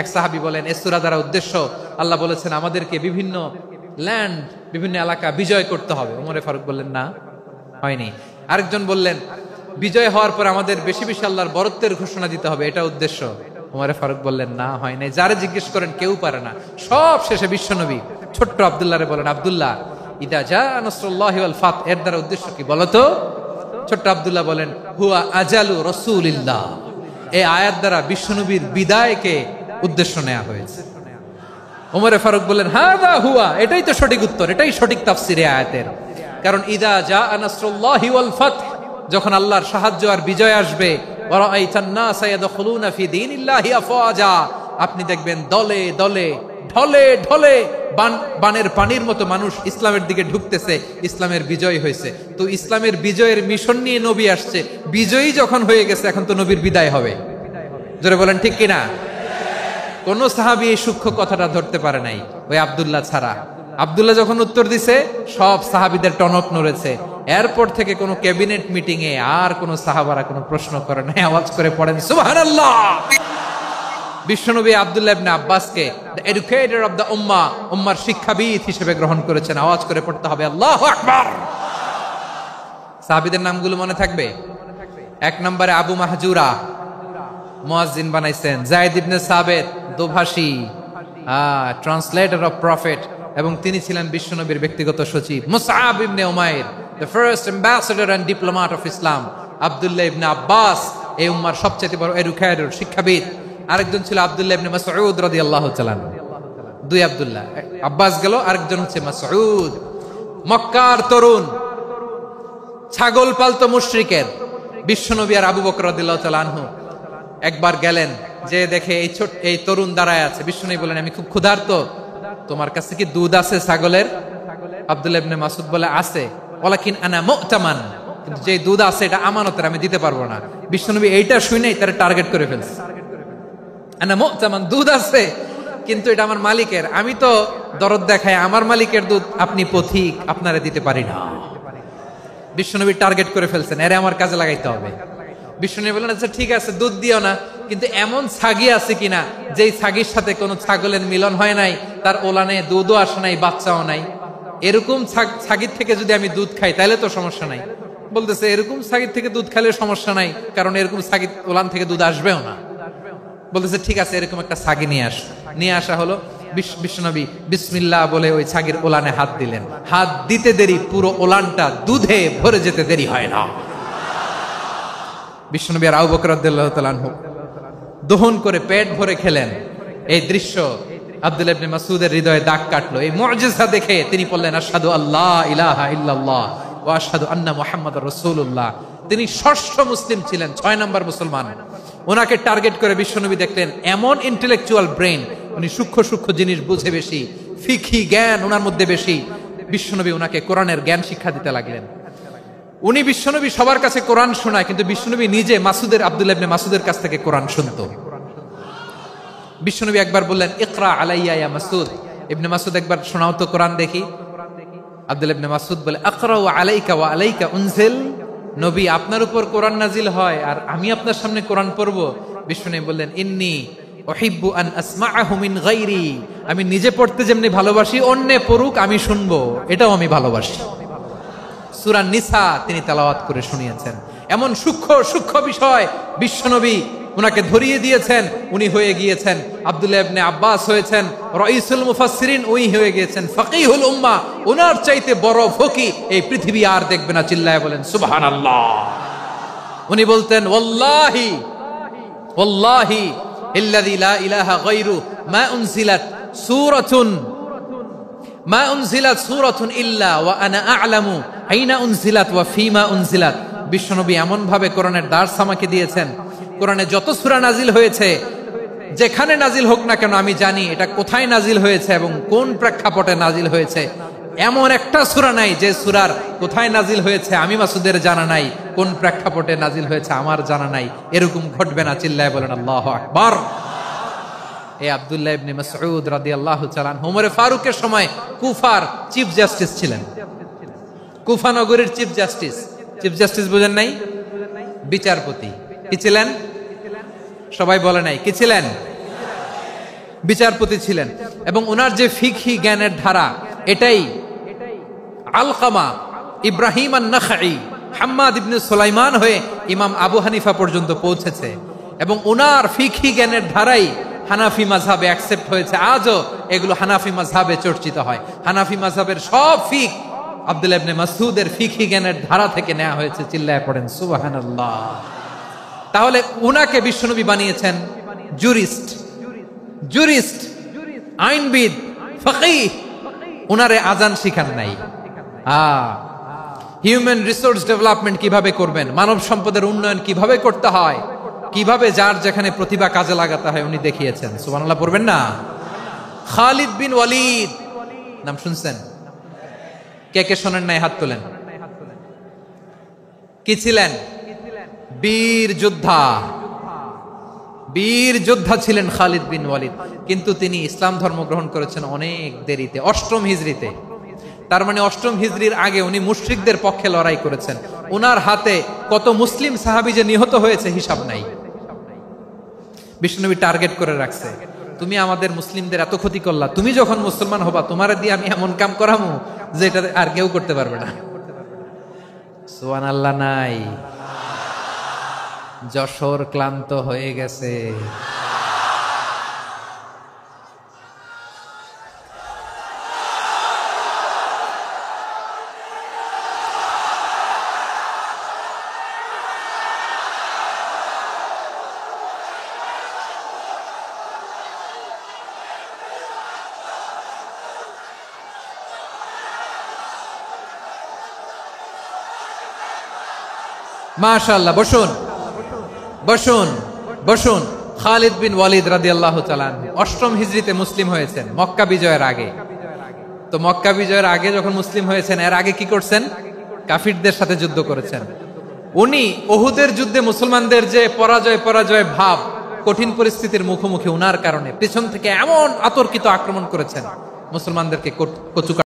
এক সাহাবী বলেন, এই সূরা দ্বারা উদ্দেশ্য, আল্লাহ বলেছেন আমাদেরকে বিভিন্ন ল্যান্ড, বিভিন্ন এলাকা বিজয় করতে হবে। ওমরে ফারুক বললেন না, হয়নি। আরেকজন বললেন বিজয় হওয়ার পর আমাদের বেশি বেশি আল্লাহর বরত্বের ঘোষণা দিতে হবে, এটা উদ্দেশ্য। ওমরে ফারুক বললেন না, হয় নাই। যারা জিজ্ঞেস করেন কেউ পারে না। সব শেষে বিশ্বনবী ছোট্ট আব্দুল্লাহরে বলেন, আব্দুল্লাহ, ইদা জা নাসরুল্লাহি ওয়াল ফাত, এর দ্বারা উদ্দেশ্য কি বলো তো? ছোট্ট আব্দুল্লাহ বলেন, হুয়া আজালু রাসূলিল্লাহ, এই আয়াত দ্বারা বিশ্বনবীর বিদায়কে উদ্দেশ্য নেওয়া হয়েছে। ওমরে ফারুক বললেন, হাযা হুয়া, এটাই তো সঠিক উত্তর, এটাই সঠিক তাফসীর এই আয়াতের। কারণ ইদা জা নাসরুল্লাহি ওয়াল ফাত, যখন আল্লাহর সাহায্য আর বিজয় আসবে, ওয়া রাআইতান নাসা ইয়াদখুলুনা ফি দীনিল্লাহি আফওয়াজা, আপনি দেখবেন দলে দলে ঢলে ঢলে বানের পানির মতো মানুষ ইসলামের দিকে ঢুকতেছে, ইসলামের বিজয় হয়েছে। তো ইসলামের বিজয়ের মিশন নিয়ে নবী আসছে, বিজয়ী যখন হয়ে গেছে এখন তো নবীর বিদায় হবে। জোরে বলেন ঠিক কিনা? কোন সাহাবী এই সূক্ষ্ম কথাটা ধরতে পারে নাই, ওই আব্দুল্লাহ ছাড়া। আব্দুল্লাহ যখন উত্তর দিছে সব সাহাবীদের টনক নড়েছে। এরপর থেকে কোন ক্যাবিনেট মিটিং এ আর কোন সাহাবারা কোনো প্রশ্ন করে নাই, আওয়াজ করে পড়েন সুবহানাল্লাহ। বিশ্বনবী আব্দুল্লাহ ইবনে আব্বাসকে দ্য এডুকেটর অফ দ্য উম্মাহ, উম্মার শিক্ষাবিদ হিসেবে গ্রহণ করেছেন। আওয়াজ করে পড়তে হবে আল্লাহু আকবার। সাহাবীদের নামগুলো মনে থাকবে? 1 নম্বরে আবু মাহজুরা, মুয়াজ্জিন বানাইছেন। যায়েদ ইবনে সাবিত, দোভাষী, ট্রান্সলেটর অফ প্রফেট, এবং তিনি ছিলেন বিশ্বনবীর ব্যক্তিগত সচিব। Musab ibn Umair, the first ambassador and diplomat of Islam. Abdullah ibn Abbas, এই উম্মার সবচেয়ে বড় এডুকেটর, শিক্ষাবিদ। আরেকজন ছিল আব্দুল্লাহ ইবনে মাসউদ রাদিয়াল্লাহু তাআলা। 2 আব্দুল্লাহ, আব্বাস গেল, আরেকজন হচ্ছে মাসউদ। মক্কার তরুণ, ছাগল পালতো মুশরিকের বিশ্বনবী আর আবু বকর রাদিয়াল্লাহু তাআলা আনহু একবার গেলেন, যে দেখে এই তরুণ দাঁড়ায় আছে। বিশ্বনবী বলেন, আমি খুব ক্ষুধার্ত, তোমার কাছে কি দুধ আছে ছাগলের? আব্দুল্লাহ ইবনে মাসউদ বলে, আছে। ওয়ালাকিন আনা মু'তামান, কিন্তু যে দুধ আছে এটা আমানতের, আমি দিতে পারবো না। বিশ্বনবী এইটা শুনেই তার টার্গেট করে ফেলছে। আনা মু'তামান, দুধ আছে কিন্তু এটা আমার মালিকের, আমি তো দরদ দেখাই, আমার মালিকের দুধ আপনি পথিক, আপনারে দিতে পারি না। বিশ্বনবী টার্গেট করে ফেলছেন, এরে আমার কাজে লাগাইতে হবে। বিশ্বনবী বললেন, আচ্ছা ঠিক আছে, দুধ দিও না, কিন্তু এমন ছাগি আছে কিনা যেই ছাগির সাথে কোনো ছাগলের মিলন হয় নাই, তার ওলানে দুধও আসে নাই, বাচ্চাও নাই, এরকম ছাগির থেকে যদি আমি দুধ খাই তাহলে তো সমস্যা নাই। বলতেছে, এরকম ছাগির থেকে দুধ খাইলে সমস্যা নাই, কারণ এরকম ছাগির ওলান থেকে দুধ আসবেও না। বলতেছে, ঠিক আছে, এরকম একটা ছাগি নিয়ে আসা হলো। বিশ্বনবী বিসমিল্লাহ বলে ওই ছাগির ওলানে হাত দিলেন। হাত দিতে দেরি, পুরো ওলানটা দুধে ভরে যেতে দেরি হয় না। বিশ্বনবী আর আবু বকর রাদিয়াল্লাহু তাআলা আনহু দহন করে পেট ভরে খেলেন। এই দৃশ্য আব্দুল্লাহ ইবনে মাসউদের হৃদয়ে দাগ কাটলো। এই মুজিজা দেখে তিনি বললেন, আশহাদু আল্লা ইলাহা ইল্লাল্লাহ ওয়া আশহাদু আন্না মুহাম্মাদুর রাসূলুল্লাহ। তিনি ষষ্ঠ মুসলিম ছিলেন, 6 নম্বর মুসলমান। ওনাকে টার্গেট করে বিশ্বনবী দেখলেন এমন ইন্টেলেকচুয়াল ব্রেন, উনি সূক্ষ্ম সূক্ষ্ম জিনিস বুঝে বেশি, ফিকহি জ্ঞান ওনার মধ্যে বেশি। বিশ্বনবী ওনাকে কোরআনের জ্ঞান শিক্ষা দিতে লাগলেন। উনি বিশ্বনবী সবার কাছে কোরআন শোনায়, কিন্তু বিশ্বনবী নিজে আব্দুল্লাহ ইবনে মাসউদের কাছ থেকে কোরআন শুনতো। বিশ্বনবী একবার বললেন, ইকরা আলাইয়া ইয়া মাসউদ। ইবনে মাসউদ, একবার শোনাও তো কোরআন দেখি। আব্দুল্লাহ ইবনে মাসউদ বলে, আকরাউ আলাইকা ওয়া আলাইকা উনজিল। নবী, আপনার উপর কোরআন নাজিল হয় আর আমি আপনার সামনে কোরআন পড়ব। বিশ্বনবী বললেন, ইন্নী উহিব্বু আন আসমাআহু মিন গায়রি। আমি নিজে পড়তে যেমনি ভালোবাসি, অন্যে পড়ুক আমি শুনবো, এটাও আমি ভালোবাসি। সূরা নিসা তিনি তেলাওয়াত করে শুনিয়েছেন। এমন সূক্ষ্ম সূক্ষ্ম বিষয় বিশ্বনবী উনাকে ধরিয়ে দিয়েছেন। উনি হয়ে গিয়েছেন আব্দুল্লাহ ইবনে আব্বাস, হয়েছেন রাইসুল মুফাসসিরিন, উনি হয়ে গিয়েছেন ফাকিহুল উম্মাহ। ওনার চাইতে বড় ফকি এই পৃথিবী আর দেখবে না। চিল্লায় বলেন সুবহানাল্লাহ। উনি বলতেন, ওয়াল্লাহি ওয়াল্লাহি ইল্লাযী লা ইলাহা গায়রু মা উনজিলাত সূরাতুন ইল্লা ওয়া আনা আ'লামু আইনা উনজিলাত ওয়া ফীমা উনজিলাত। বিশ্বনবী এমন ভাবে কোরআনের দার্স আমাকে দিয়েছেন, কোরআনে যত সূরা নাজিল হয়েছে, যেখানে নাজিল হোক না কেন আমি জানি এটা কোথায় নাজিল হয়েছে এবং কোন প্রেক্ষাপটে নাজিল হয়েছে। এমন একটা সূরা নাই যে সূরার কোথায় নাজিল হয়েছে আমি মাসুদের জানা নাই, কোন প্রেক্ষাপটে নাজিল হয়েছে আমার জানা নাই। এরকম ঘটবে না। চিল্লায় বলেন আল্লাহু আকবার। এই আব্দুল্লাহ ইবনে মাসউদ রাদিয়াল্লাহু তাআলা আনহু ওমর ফারুকের সময় কুফার চিফ জাস্টিস ছিলেন। কুফা নগরীর চিফ জাস্টিস। চিফ জাস্টিস বুঝেন নাই? বিচারপতি। কি ছিলেন? সবাই বলে নাই, কি ছিলেন? বিচারপতি ছিলেন। এবং ওনার যে ফিকহি জ্ঞানের ধারা, এটাই আলকামা, ইব্রাহিম আন-নাখাই, হাম্মাদ ইবনে সুলাইমান হয়ে ইমাম আবু হানিফা পর্যন্ত পৌঁছেছে এবং ওনার ফিকহি জ্ঞানের ধারাই হানাফি মাযহাবে অ্যাকসেপ্ট হয়েছে। আজও এগুলো হানাফি মাযহাবে চর্চিত হয়। হানাফি মাযহাবের সব ফিক আব্দুল্লাহ ইবনে মাসউদের ফিকহি জ্ঞানের ধারা থেকে নেওয়া হয়েছে। চিল্লায় পড়েন সুবহানাল্লাহ। তাহলে উনাকে বিশ্বনবী বানিয়েছেন জুরিস্ট, আইনবিদ, ফাকিহ। উনারে আজান শিখান নাই। হিউম্যান রিসোর্স ডেভেলপমেন্ট কিভাবে করবেন, মানব সম্পদের উন্নয়ন কিভাবে করতে হয়, কিভাবে যার যেখানে প্রতিভা কাজে লাগাতে হয় উনি দেখিয়েছেন। সুবহানাল্লাহ পড়বেন না? খালিদ বিন ওয়ালিদ নাম শুনছেন? কে কে শোনেন নাই হাত তোলেন। কি ছিলেন? বীর যোদ্ধা ছিলেন খালিদ বিন ওয়ালিদ। কিন্তু তিনি ইসলাম ধর্ম গ্রহণ করেছেন অনেক দেরিতে, 8ম হিজরিতে। তার মানে 8ম হিজরির আগে উনি মুশরিকদের পক্ষে লড়াই করেছেন। ওনার হাতে কত মুসলিম সাহাবী যে নিহত হয়েছে হিসাব নাই। বিশ্বনবী টার্গেট করে রাখছে, তুমি আমাদের মুসলিমদের এত ক্ষতি করলা, তুমি যখন মুসলমান হবা তোমারে দিয়ে আমি এমন কাম করামু যে এটা আর কেউ করতে পারবে না। সুবহানাল্লাহ নাই? যশোর ক্লান্ত হয়ে গেছে। মাশাআল্লাহ, বসুন। খালিদ বিন ওয়ালিদ রাদিয়াল্লাহু তাআলা 8ম হিজরিতে মুসলিম হয়েছেন, মক্কা বিজয়ের আগে। তো মক্কা বিজয়ের আগে যখন মুসলিম হয়েছেন, এর আগে কি করছেন? কাফিরদের সাথে যুদ্ধ করেছেন। উনি উহুদের যুদ্ধে মুসলমানদের যে পরাজয় ভাব, কঠিন পরিস্থিতির মুখোমুখি উনার কারণে পিছন থেকে এমন আতর্কিত আক্রমণ করেছেন, মুসলমানদেরকে কচু